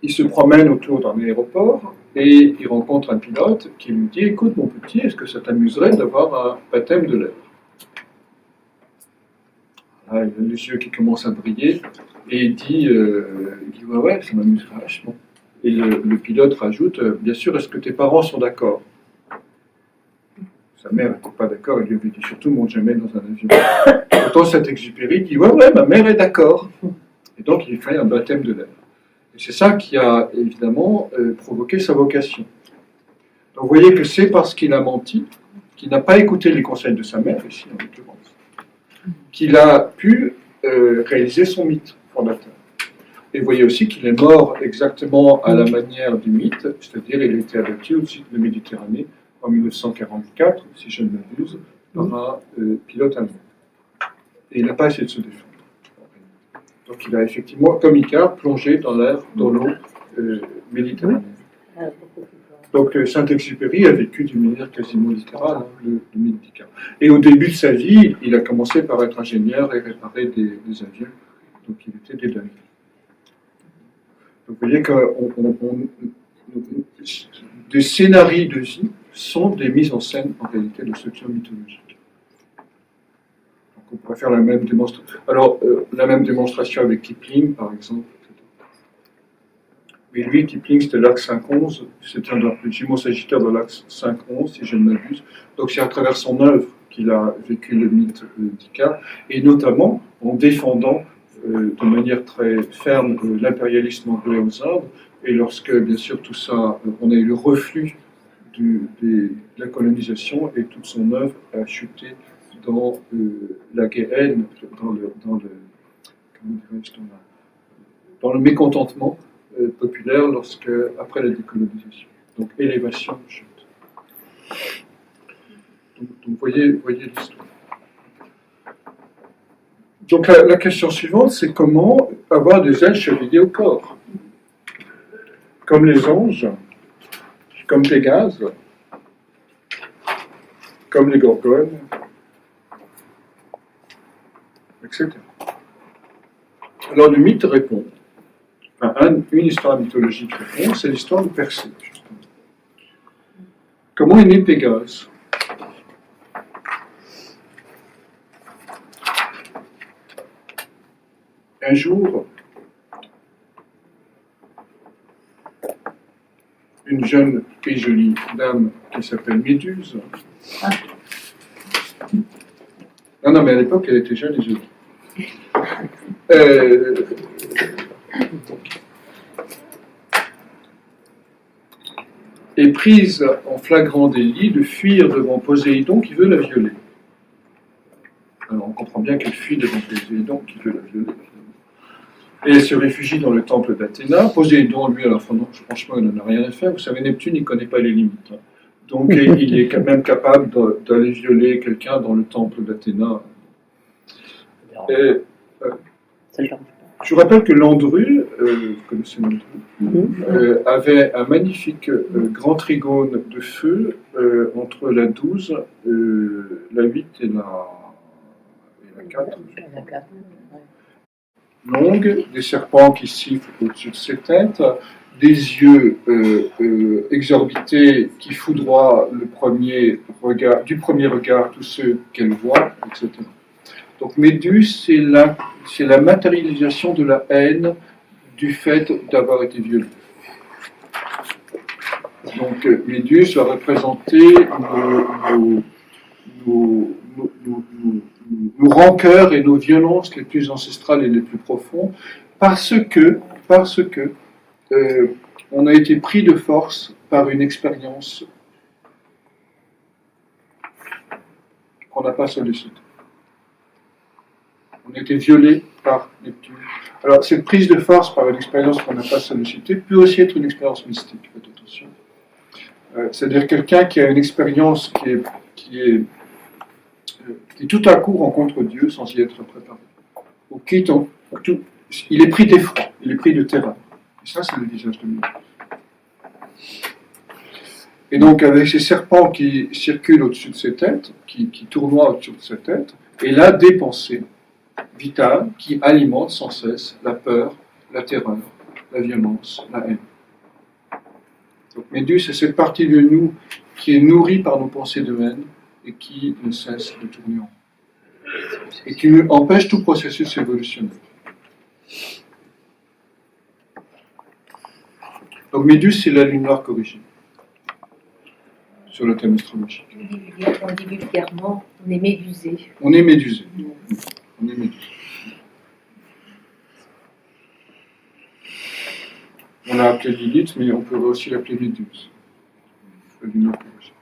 S2: il se promène autour d'un aéroport et il rencontre un pilote qui lui dit « Écoute mon petit, est-ce que ça t'amuserait d'avoir un baptême de l'air ?» Ah, il a les yeux qui commencent à briller et il dit ouais, ça m'amuserait vachement. Et le pilote rajoute bien sûr, est-ce que tes parents sont d'accord? Sa mère n'était pas d'accord, il lui avait dit surtout monte jamais dans un avion. Pourtant Saint-Exupéry dit ouais, ma mère est d'accord. Et donc il fait un baptême de l'air. Et c'est ça qui a évidemment provoqué sa vocation. Donc vous voyez que c'est parce qu'il a menti, qu'il n'a pas écouté les conseils de sa mère, ici en l'occurrence, qu'il a pu réaliser son mythe fondateur. Et vous voyez aussi qu'il est mort exactement à la manière du mythe, c'est-à-dire il a été abattu au sud de Méditerranée en 1944, si je ne m'abuse, par un pilote allemand. Et il n'a pas essayé de se défendre. Donc il a effectivement, comme Icare, plongé dans l'eau méditerranéenne. Donc Saint-Exupéry a vécu d'une manière quasiment littérale le mythe d'Icare. Et au début de sa vie, il a commencé par être ingénieur et réparer des avions. Donc il était dédalé. Donc vous voyez que des scénarios de vie sont des mises en scène en réalité de structures mythologiques. Donc on pourrait faire la même démonstration. Alors, la même démonstration avec Kipling, par exemple. Mais lui, Kipling, c'était l'axe 5-11, c'était un jumeau sagittaire de l'axe 5-11, si je ne m'abuse. Donc c'est à travers son œuvre qu'il a vécu le mythe d'Icare, et notamment en défendant de manière très ferme l'impérialisme anglais aux Indes, et lorsque, bien sûr, tout ça, on a eu le reflux de la colonisation, et toute son œuvre a chuté dans la guerre, dans le mécontentement populaire après la décolonisation. Donc élévation, chute. Donc voyez l'histoire. Donc la question suivante, c'est comment avoir des ailes chevillées au corps, comme les anges, comme Pégase, comme les gorgones, etc. Alors le mythe répond. Une histoire mythologique répond, c'est l'histoire de Persée, justement. Comment est né Pégase? Un jour, une jeune et jolie dame qui s'appelle Méduse. Non, mais à l'époque, elle était jeune et jolie. Est prise en flagrant délit de fuir devant Poséidon qui veut la violer. Alors on comprend bien qu'elle fuit devant Poséidon qui veut la violer. Et elle se réfugie dans le temple d'Athéna. Poséidon, lui, alors franchement, il n'en a rien à faire. Vous savez, Neptune, il ne connaît pas les limites. Donc il est quand même capable d'aller violer quelqu'un dans le temple d'Athéna. Je vous rappelle que Landru, vous connaissez Landru, avait un magnifique grand trigone de feu entre la 12, la 8 et la 4. Longue, des serpents qui sifflent au-dessus de ses têtes, des yeux exorbités qui foudroient du premier regard tous ceux qu'elle voit, etc. Donc Méduse, c'est la matérialisation de la haine du fait d'avoir été violée. Donc Méduse va représenter nos rancœurs et nos violences les plus ancestrales et les plus profondes, parce que on a été pris de force par une expérience qu'on n'a pas sollicitée. On a été violé par Neptune. Alors, cette prise de force par une expérience qu'on n'a pas sollicitée peut aussi être une expérience mystique, faites attention. C'est-à-dire quelqu'un qui a une expérience qui est tout à coup rencontre Dieu sans y être préparé. Ou il est pris d'effroi, il est pris de terreur. Et ça, c'est le visage de Dieu. Et donc, avec ces serpents qui circulent au-dessus de ses têtes, qui tournoient au-dessus de ses têtes, et là, des pensées vitales qui alimentent sans cesse la peur, la terreur, la violence, la haine. Donc, Méduse, c'est cette partie de nous qui est nourrie par nos pensées de haine et qui ne cesse de tourner en rond. Et qui empêche tout processus évolutionnel. Donc, Méduse, c'est la lune noire corrigée sur le thème astrologique.
S4: On dit vulgairement, on est médusé.
S2: On est médusé. On est médusé. On l'a appelé Lilith, mais on peut aussi l'appeler Méduse. La lune noire corrigée.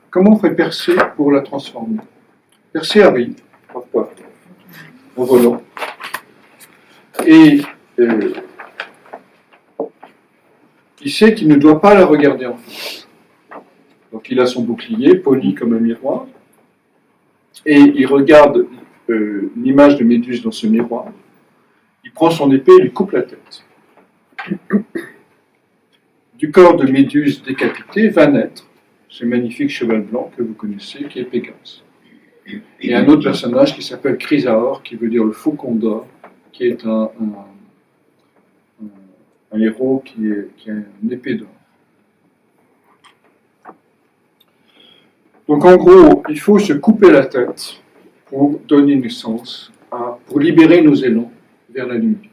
S2: Comment on fait Persée pour la transformer? Persée arrive, parfois, en volant. Et il sait qu'il ne doit pas la regarder en face. Donc il a son bouclier, poli comme un miroir, et il regarde l'image de Méduse dans ce miroir. Il prend son épée et lui coupe la tête. Du corps de Méduse décapité va naître ce magnifique cheval blanc que vous connaissez, qui est Pégase. Et un autre personnage qui s'appelle Chrysaor, qui veut dire le faucon d'or, qui est un héros qui a une épée d'or. Donc en gros, il faut se couper la tête pour donner naissance pour libérer nos élans vers la lumière.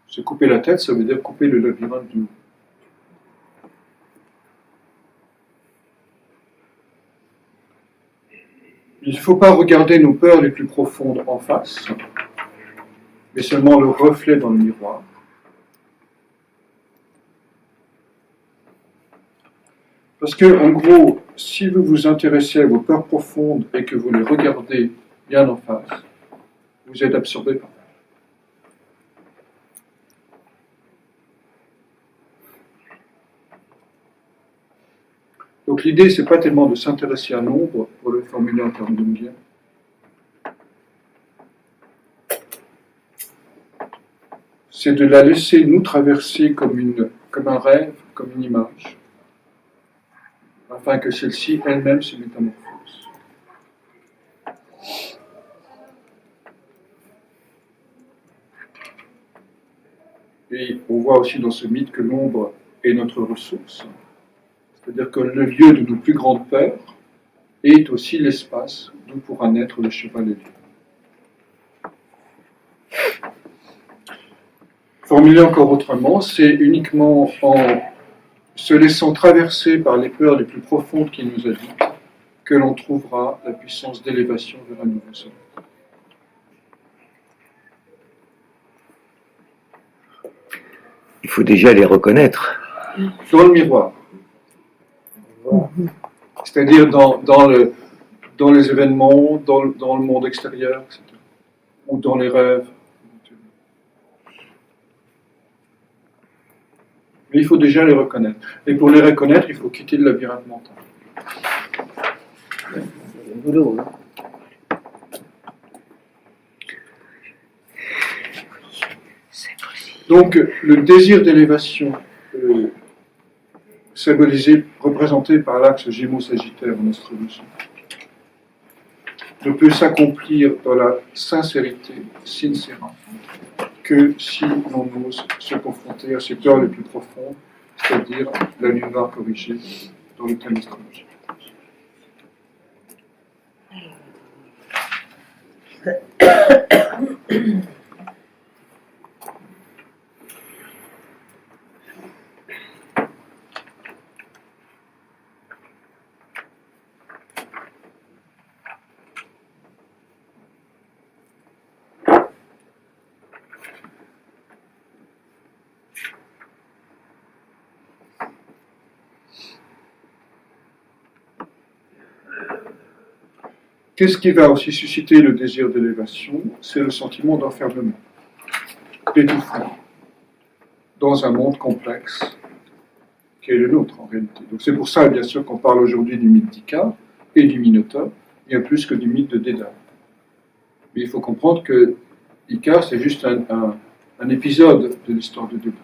S2: Se couper la tête, ça veut dire couper le labyrinthe du haut. Il ne faut pas regarder nos peurs les plus profondes en face, mais seulement le reflet dans le miroir. Parce que, en gros, si vous vous intéressez à vos peurs profondes et que vous les regardez bien en face, vous êtes absorbé par elles. Donc l'idée, c'est pas tellement de s'intéresser à l'ombre, pour le formuler en termes jungiens, c'est de la laisser nous traverser comme un rêve, comme une image, afin que celle-ci elle-même se métamorphose. Et on voit aussi dans ce mythe que l'ombre est notre ressource, c'est-à-dire que le lieu de nos plus grandes peurs est aussi l'espace d'où pourra naître le cheval de Dieu. Formulé encore autrement, c'est uniquement en se laissant traverser par les peurs les plus profondes qui nous habitent que l'on trouvera la puissance d'élévation vers un nouveau sommet.
S5: Il faut déjà les reconnaître.
S2: Dans le miroir. C'est-à-dire dans les événements, dans le monde extérieur, etc. Ou dans les rêves. Mais il faut déjà les reconnaître. Et pour les reconnaître, il faut quitter le labyrinthe mental. Donc, le désir d'élévation, représenté par l'axe Gémeaux-Sagittaire en astrologie, ne peut s'accomplir dans la sincérité, sincera, que si l'on ose se confronter à ses peurs les plus profondes, c'est-à-dire la lune noire corrigée dans le thème astrologique. Qu'est-ce qui va aussi susciter le désir d'élévation? C'est le sentiment d'enfermement, d'étouffement, dans un monde complexe qui est le nôtre en réalité. Donc c'est pour ça, bien sûr, qu'on parle aujourd'hui du mythe d'Icare et du Minotaure, bien plus que du mythe de Dédale. Mais il faut comprendre que Icare, c'est juste un épisode de l'histoire de Dédale.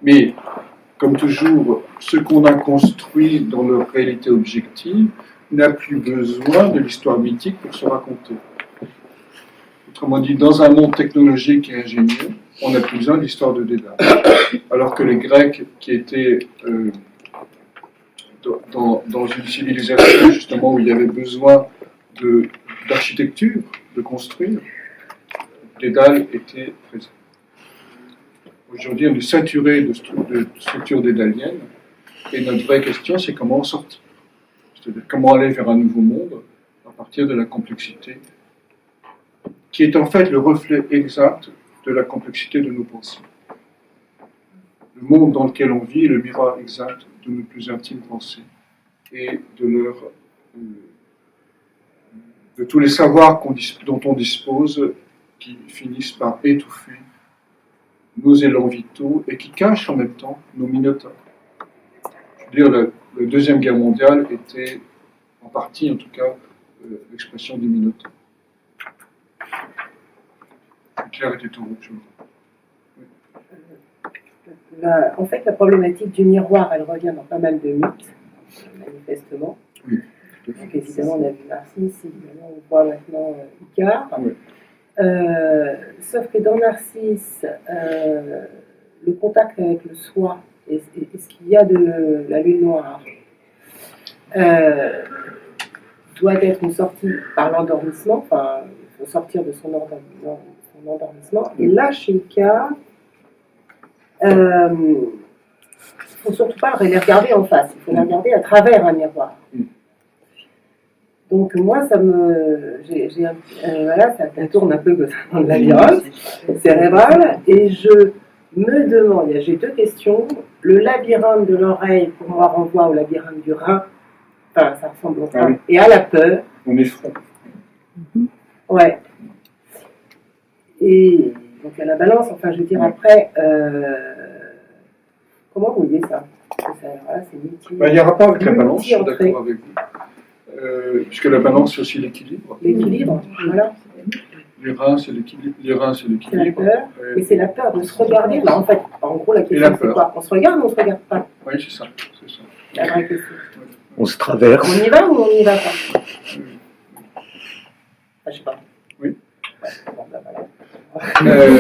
S2: Mais, comme toujours, ce qu'on a construit dans leur réalité objective n'a plus besoin de l'histoire mythique pour se raconter. Autrement dit, dans un monde technologique et ingénieux, on n'a plus besoin de l'histoire de Dédale. Alors que les Grecs, qui étaient dans une civilisation justement où il y avait besoin d'architecture, de construire, Dédale était présent. Aujourd'hui, on est saturé de structures dédaliennes, et notre vraie question, c'est comment en sortir. C'est-à-dire comment aller vers un nouveau monde à partir de la complexité, qui est en fait le reflet exact de la complexité de nos pensées. Le monde dans lequel on vit est le miroir exact de nos plus intimes pensées et de tous les savoirs dont on dispose qui finissent par étouffer nos élans vitaux et qui cachent en même temps nos minotaures. Je veux dire, la Deuxième Guerre mondiale était, en partie en tout cas, l'expression des minotaures. Claire était au rouge.
S4: En fait, la problématique du miroir, elle revient dans pas mal de mythes, manifestement.
S2: Oui.
S4: Donc évidemment, on a vu Narcisse, évidemment, on voit maintenant Icare.
S2: Oui.
S4: Sauf que dans Narcisse, le contact avec le soi Et ce qu'il y a de la lune noire doit être une sortie par l'endormissement, enfin, il faut sortir de son endormissement. Et là, chez Icare, il ne faut surtout pas les regarder en face, il faut les regarder à travers un miroir. Donc moi, ça me, voilà, ça tourne un peu dans le labyrinthe cérébral, et je me demande, j'ai deux questions. Le labyrinthe de l'oreille, pour moi, renvoie au labyrinthe du rein, enfin, ça ressemble au rein,
S2: Ah oui.
S4: et à la peur.
S2: On est front.
S4: Ouais. Et donc à la balance, enfin, je veux dire, après, comment vous voyez ça? Voilà, c'est multi.
S2: Il n'y a rapport avec la balance, je suis
S4: multi-entrée.
S2: d'accord avec vous. Puisque la balance, c'est aussi l'équilibre.
S4: L'équilibre, voilà.
S2: Les reins, c'est l'équilibre. Les reins, c'est
S4: C'est la
S2: l'équilibre.
S4: peur. Et c'est la peur de se regarder. Là, en fait, en gros, la
S2: la
S4: question, c'est
S2: peur.
S4: quoi? On se regarde ou on se regarde pas?
S2: Oui, c'est ça. C'est ça.
S4: La vraie question.
S5: On se traverse.
S4: On y va ou on n'y va pas? Je sais pas.
S2: Oui.
S4: Ouais, bon, ben voilà.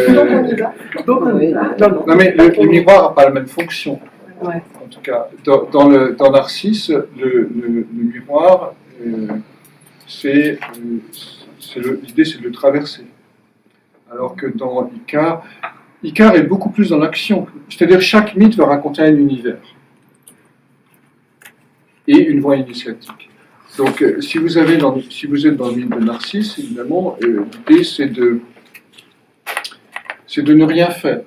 S4: Donc on y va. Donc on y va. Non.
S2: Non, mais le miroir n'a pas la même fonction.
S4: Ouais.
S2: En tout cas, dans Narcisse, le miroir, l'idée, c'est de le traverser. Alors que dans Icare est beaucoup plus dans l'action. C'est-à-dire chaque mythe va raconter un univers et une voie initiatique. Donc, si vous êtes dans le mythe de Narcisse, évidemment, l'idée, c'est de ne rien faire.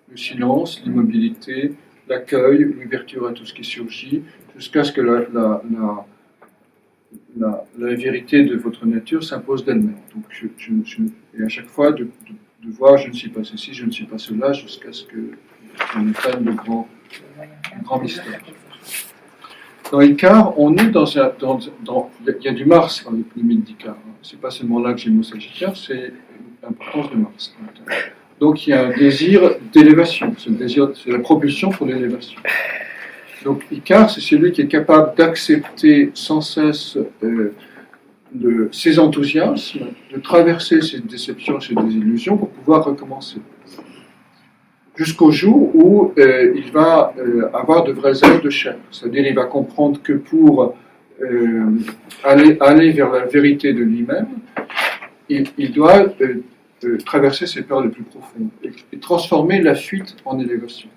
S2: Le silence, l'immobilité, l'accueil, l'ouverture à tout ce qui surgit, jusqu'à ce que la vérité de votre nature s'impose d'elle-même. Donc, et à chaque fois, de voir, je ne suis pas ceci, je ne suis pas cela, jusqu'à ce qu'on atteigne le grand mystère. Dans Icare, on est dans il y a du Mars dans les mythes d'Icare. C'est pas seulement là que j'ai le mot Sagittaire, c'est l'importance de Mars. Donc il y a un désir d'élévation, c'est la propulsion pour l'élévation. Donc Icare, c'est celui qui est capable d'accepter sans cesse ses enthousiasmes, de traverser ses déceptions, ses désillusions pour pouvoir recommencer. Jusqu'au jour où il va avoir de vrais ailes de chair. C'est-à-dire il va comprendre que pour aller vers la vérité de lui-même, il doit traverser ses peurs les plus profondes et transformer la fuite en élévation.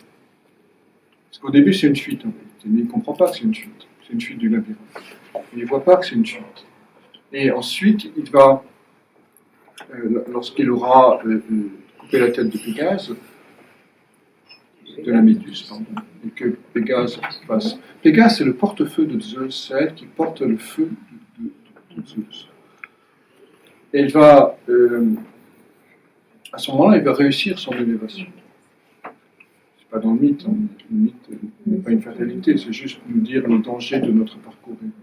S2: Parce qu'au début, c'est une fuite en réalité, mais il ne comprend pas que c'est une fuite. C'est une fuite du labyrinthe. Il ne voit pas que c'est une fuite. Et ensuite, il va, lorsqu'il aura coupé la tête de Pégase, de la Méduse, pardon, et que Pégase passe. Pégase, c'est le porte-feu de Zeus, c'est elle qui porte le feu de Zeus. Et il va, à ce moment-là, il va réussir son élévation. C'est pas dans le mythe, hein. Le mythe n'est pas une fatalité, c'est juste nous dire le danger de notre parcours héroïque.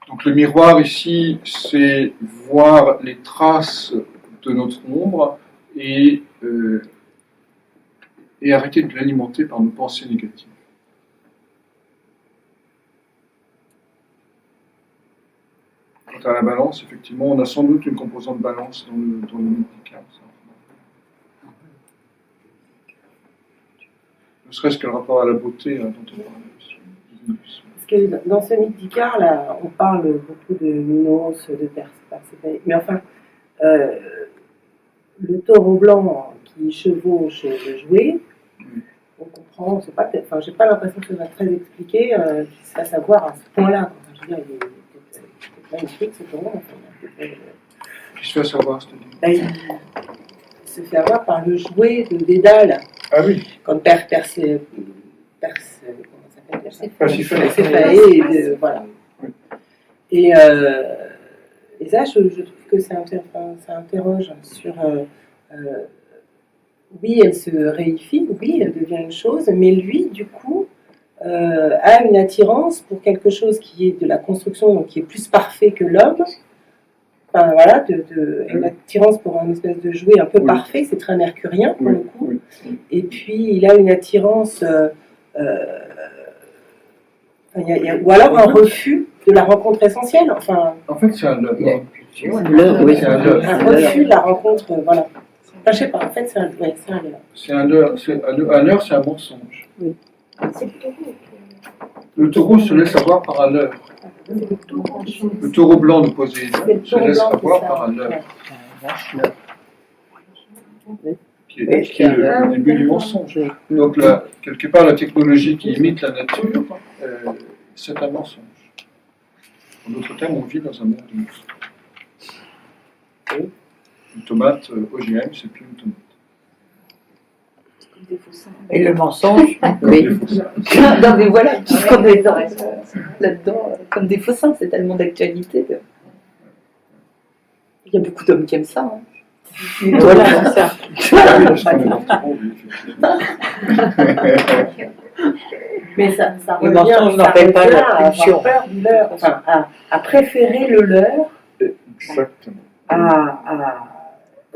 S2: Donc le miroir ici, c'est voir les traces de notre ombre et arrêter de l'alimenter par nos pensées négatives. Quant à la balance, effectivement, on a sans doute une composante balance dans le mythe d'Icare. Ne serait-ce que le rapport à la beauté dont on parlait.
S4: Parce que dans ce mythe d'Icare, là, on parle beaucoup de Minos, de Perséphone, mais enfin, le taureau blanc qui chevauche le jouet, on comprend, c'est pas, enfin, j'ai pas l'impression que ça va très expliquer, qu'il se fasse avoir à ce point-là. Enfin, je veux dire, il est peut-être magnifique ce taureau. Enfin,
S2: Qui se fait savoir, c'est-à-dire
S4: il se fait avoir par le jouet de Dédale.
S2: Ah oui.
S4: Comme Perséphae, voilà.
S2: Oui.
S4: Et ça, je trouve que ça interroge sur... oui, elle se réifie, oui, elle devient une chose, mais lui, du coup, a une attirance pour quelque chose qui est de la construction, donc qui est plus parfait que l'homme. Enfin, voilà, une attirance pour un espèce de jouet un peu parfait, c'est très mercurien pour le coup.
S2: Oui.
S4: Et puis il a une attirance, ou alors un refus de la rencontre essentielle. Enfin,
S2: En fait, c'est un leurre.
S1: L'heure, oui.
S4: un refus de la rencontre, voilà. Enfin, je sais pas, en fait, c'est un leurre.
S2: C'est un leurre, un leurre, c'est un mensonge.
S6: C'est le taureau.
S2: Le taureau se laisse avoir par un leurre. Le taureau blanc de Poséidon se laisse avoir par un leurre. Qui est le début du mensonge. Donc là, quelque part, la technologie qui imite la nature, c'est un mensonge. En d'autres termes, on vit dans un monde de mensonges. Une tomate OGM, c'est plus une tomate.
S6: Des faux seins.
S1: Et le mensonge,
S7: Oui.
S2: Des faux seins.
S7: Non, mais voilà, on est là-dedans, comme des faux seins, c'est tellement d'actualité. Il y a beaucoup d'hommes qui aiment ça. Hein.
S1: voilà, c'est ça.
S2: Ah oui, parce qu'on est dans le taureau, oui, effectivement.
S4: Mais ça
S1: Le
S4: revient,
S1: mensonge
S4: ça
S1: n'appelle pas
S4: revient
S1: la
S4: à avoir
S1: pulsion.
S4: peur du leurre, enfin, à préférer le leurre
S2: Exactement.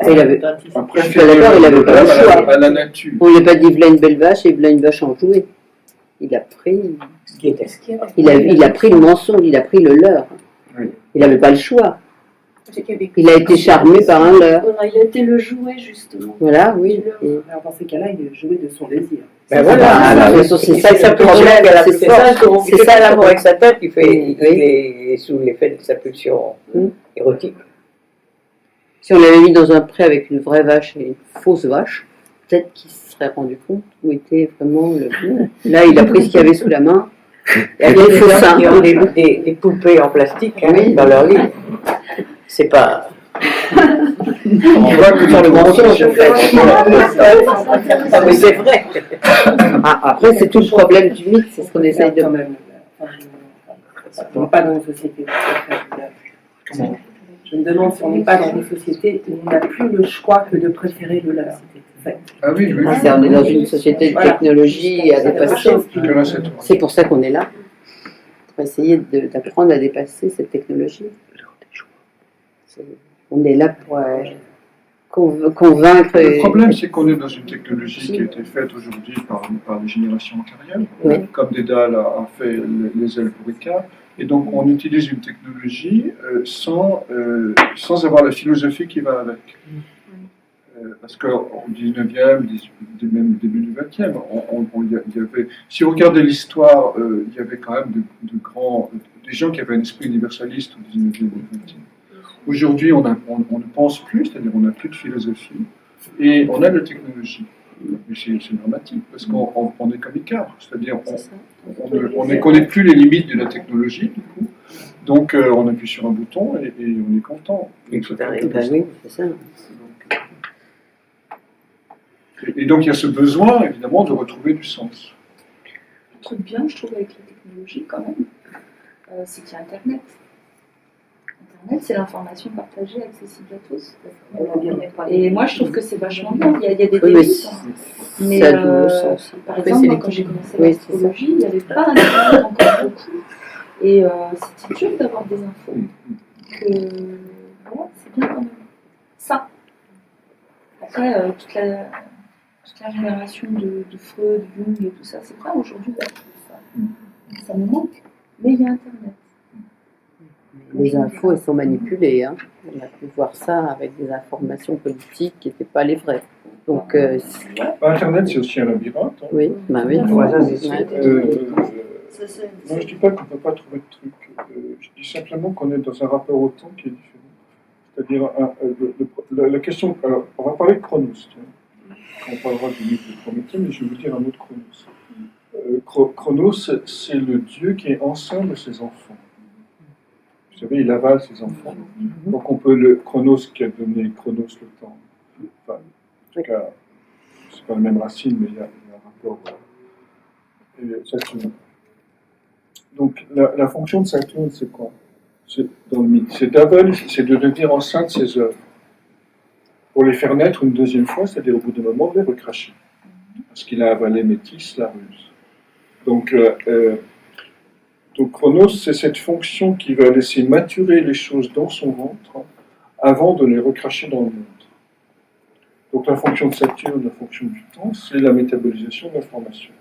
S7: Il avait,
S2: Après,
S7: Je suis pas d'accord, il avait pas le choix.
S2: à la nature.
S7: on lui a pas dit voilà une belle vache et voilà une vache en jouet. Il a pris,
S1: Ce qui était.
S7: il a pris le mensonge, il a pris le leurre.
S2: Oui.
S7: Il n'avait pas le choix.
S6: C'est qu'il y avait-
S7: Il a été charmé par un leurre.
S6: Il a été le jouet, justement.
S7: Voilà, oui. Et-
S4: Alors dans ces cas-là, il est joué de son désir.
S1: Ben voilà,
S7: Ah, bah, oui, c'est ça,
S1: sa
S7: le
S1: pulsion,
S7: problème,
S1: c'est ça l'amour avec sa tête, il
S7: Oui.
S1: est sous l'effet de sa pulsion érotique.
S7: Si on l'avait mis dans un pré avec une vraie vache et une fausse vache, peut-être qu'il se serait rendu compte où était vraiment le. Là, il a pris ce qu'il y avait sous la main.
S1: Il y a
S7: Il
S1: des
S7: faut
S1: gens
S7: ça.
S1: qui ont des poupées en plastique
S7: Oui.
S1: dans leur lit. C'est pas.
S2: On voit que
S1: Sur le mensonge, en fait.
S6: Ah,
S1: Mais c'est vrai.
S7: Ah, après, c'est tout le problème du mythe, c'est ce qu'on essaye de.
S4: quand même. On n'est pas dans une société.
S2: Comment
S4: Je me demande si on n'est pas dans une société où on n'a plus le choix que de préférer le leur.
S2: Ah oui, oui.
S7: On est dans une société de technologie à dépasser.
S2: Que là, c'est tout.
S7: C'est pour ça qu'on est là. Pour essayer d'apprendre à dépasser cette technologie. On est là pour convaincre.
S2: Le problème, c'est qu'on est dans une technologie qui a été faite aujourd'hui par les générations antérieures,
S7: Oui.
S2: comme Dédale a fait les ailes pour Icare. Et donc, on utilise une technologie sans avoir la philosophie qui va avec. Parce qu'au 19e, même début du 20e, il y avait, si vous regardez l'histoire, il y avait quand même des gens qui avaient un esprit universaliste au 19e et au 20e. Aujourd'hui, on ne pense plus, c'est-à-dire on n'a plus de philosophie, et on a de la technologie. Mais c'est dramatique, parce qu'on est comme Icare, c'est-à-dire on ne connaît plus les limites de la technologie, du coup. Donc on appuie sur un bouton et on est content.
S1: Et tout arrive.
S7: Ben oui, c'est ça.
S2: Et donc il y a ce besoin, évidemment, de retrouver du sens.
S6: Un truc bien, je trouve, avec la technologie, quand même, c'est qu'il y a Internet. Internet, c'est l'information partagée, accessible à tous. Et moi, je trouve que c'est vachement bien. Il y a des
S7: Oui,
S6: dérives. Mais
S7: ça a double sens.
S6: par
S7: Après,
S6: exemple,
S7: c'est
S6: moi,
S7: les-
S6: quand j'ai commencé
S7: Oui,
S6: l'astrologie, il n'y avait pas Internet encore beaucoup. Et c'était dur d'avoir des infos. Que, voilà, c'est bien quand même. Ça. Après, toute la génération de Freud, Jung et tout ça, c'est vrai, aujourd'hui, ça nous manque. Mais il y a Internet.
S7: Les infos, elles sont manipulées. Hein. On a pu voir ça avec des informations politiques qui n'étaient pas les vraies. Donc,
S2: Internet, c'est aussi un labyrinthe. Hein.
S7: oui, bah oui.
S1: Ouais, ça, c'est sûr.
S7: Ouais.
S6: Ça, c'est-
S2: Non, je ne dis pas qu'on ne peut pas trouver de trucs. Je dis simplement qu'on est dans un rapport au temps qui est différent. C'est-à-dire, la question. Alors, on va parler de Chronos. Tiens. On parlera du mythe de Prométhée, mais je vais vous dire un mot de Chronos. Chronos, c'est le dieu qui est enceint de ses enfants. Vous savez, il avale ses enfants. Donc, on peut le Chronos qui a donné Chronos le temps. Enfin, en tout cas, c'est pas la même racine, mais il y a un rapport. Et Saturne. Donc, la fonction de Saturne, c'est quoi? Dans le mythe, c'est d'avaler, c'est de devenir enceinte de ses œuvres. Pour les faire naître une deuxième fois, c'est-à-dire au bout d'un moment, de les recracher. Parce qu'il a avalé Métis, la ruse. Donc Chronos, c'est cette fonction qui va laisser maturer les choses dans son ventre avant de les recracher dans le monde. Donc la fonction de Saturne, la fonction du temps, c'est la métabolisation de l'information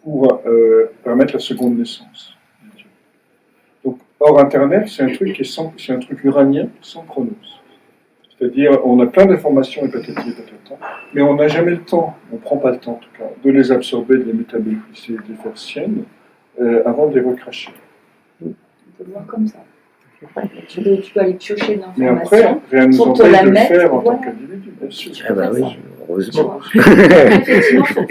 S2: pour permettre la seconde naissance. Donc, hors Internet, c'est un truc uranien sans Chronos. C'est-à-dire, on a plein d'informations et patati et patata, mais on n'a jamais le temps, on ne prend pas le temps en tout cas, de les absorber, de les métaboliser, de les faire siennes, avant de les recracher.
S6: On peut le voir comme ça. Tu peux aller piocher de
S2: Mais après,
S6: l'information.
S2: rien ne nous
S6: pour te
S2: empêche
S6: la
S2: de le
S6: mettre,
S2: faire en tant
S6: voilà.
S2: qu'individu, bien sûr.
S5: Ah bah oui,
S6: Tu
S5: heureusement.
S6: vois. Effectivement, faut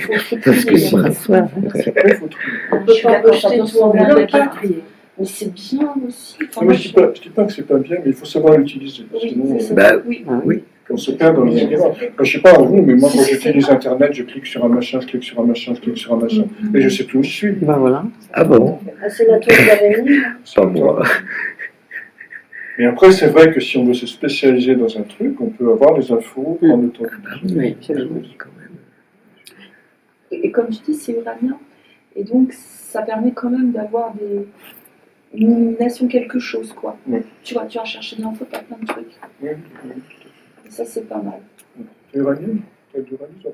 S5: Parce que
S6: trier.
S5: sinon-
S2: Après, il faut trouver.
S6: Je suis d'accord, ça peut
S4: tout en
S6: bien
S4: même
S6: avec
S4: pas
S6: la-
S4: trier.
S6: Mais c'est bien aussi. Enfin,
S2: Non, mais je dis pas que c'est pas bien, mais il faut savoir l'utiliser.
S6: Oui,
S2: Sinon,
S6: c'est ça.
S5: Bah,
S6: Oui.
S5: oui.
S2: on se perd dans les erreurs. Moi, je sais pas à vous, mais moi, quand j'utilise Internet, je clique sur un machin, je clique sur un machin, je clique sur un machin, et je sais plus où je suis.
S7: Ben voilà.
S5: Ah bon?
S6: Ah, c'est la tour d'araignée.
S5: Pas moi.
S2: Mais après, c'est vrai que si on veut se spécialiser dans un truc, on peut avoir les infos, prendre le temps.
S7: Oui, absolument.
S5: Quand même.
S6: Et comme tu dis, c'est uranien. Et donc, ça permet quand même d'avoir une illumination quelque chose, quoi.
S2: Oui.
S6: Tu vois, tu vas chercher de l'info, t'as plein de trucs.
S2: Oui,
S6: Et ça, c'est pas mal.
S2: c'est uranium. T'as de l'uranium sur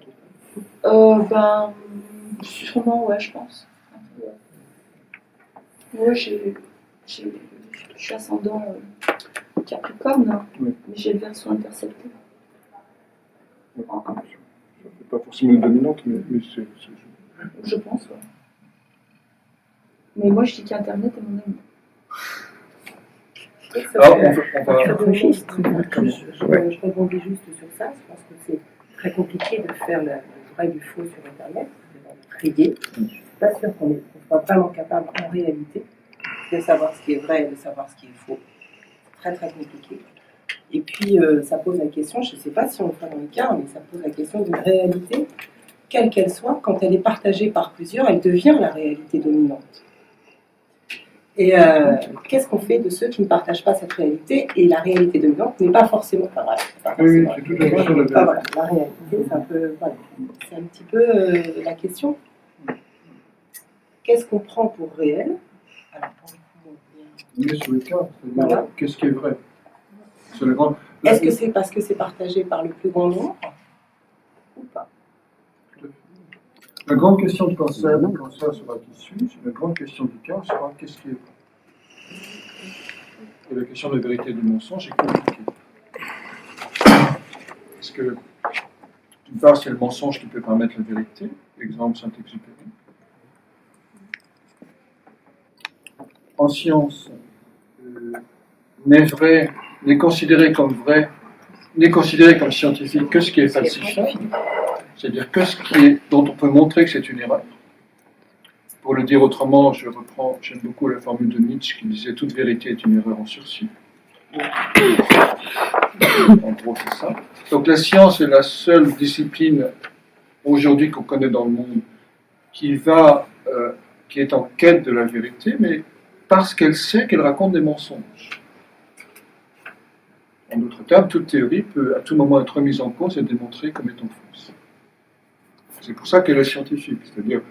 S2: ton
S6: Ben, sûrement, ouais, je pense. Ouais, je suis ascendant Capricorne, hein,
S2: Oui.
S6: mais j'ai le verso intercepté. En un,
S2: Ça fait pas forcément une dominante, mais c'est.
S6: je pense, ouais. Mais moi, je dis qu'Internet est mon ami.
S2: Alors, on va.
S4: Je
S5: Ouais.
S4: rebondis juste sur ça. Je pense que c'est très compliqué de faire le vrai du faux sur Internet, de trier. Je ne suis pas sûre qu'on soit vraiment capable en réalité de savoir ce qui est vrai et de savoir ce qui est faux. C'est très très compliqué. Et puis ça pose la question, je ne sais pas si on le fait dans le cas, mais ça pose la question d'une réalité, quelle qu'elle soit, quand elle est partagée par plusieurs, elle devient la réalité dominante. Et qu'est-ce qu'on fait de ceux qui ne partagent pas cette réalité? Et la réalité dominante n'est pas forcément. Enfin, voilà, c'est pas
S2: Oui,
S4: forcément.
S2: c'est tout à fait sur la
S4: Enfin, voilà, la réalité, c'est un peu. Voilà, c'est un petit peu la question. Qu'est-ce qu'on prend pour réel? Alors, pour le coup,
S2: On est sur le cas, c'est-à-dire,
S4: Voilà.
S2: qu'est-ce qui est vrai? C'est la grande.
S4: est-ce que c'est parce que c'est partagé par le plus grand nombre ou pas?
S2: La grande question de penseur sera qui suis, la grande question du cas sera qu'est-ce qui est vrai. Et la question de la vérité et du mensonge est compliquée. Parce que, d'une part, c'est le mensonge qui peut permettre la vérité, exemple Saint-Exupéry. En science, n'est considéré comme vrai, n'est considéré comme scientifique que ce qui est falsifiable. C'est-à-dire que ce dont on peut montrer que c'est une erreur. Pour le dire autrement, j'aime beaucoup la formule de Nietzsche qui disait « toute vérité est une erreur en sursis ». En gros, c'est ça. Donc la science est la seule discipline aujourd'hui qu'on connaît dans le monde qui est en quête de la vérité, mais parce qu'elle sait qu'elle raconte des mensonges. En d'autres termes, toute théorie peut à tout moment être remise en cause et démontrée comme étant fausse. C'est pour ça qu'elle est scientifique, c'est-à-dire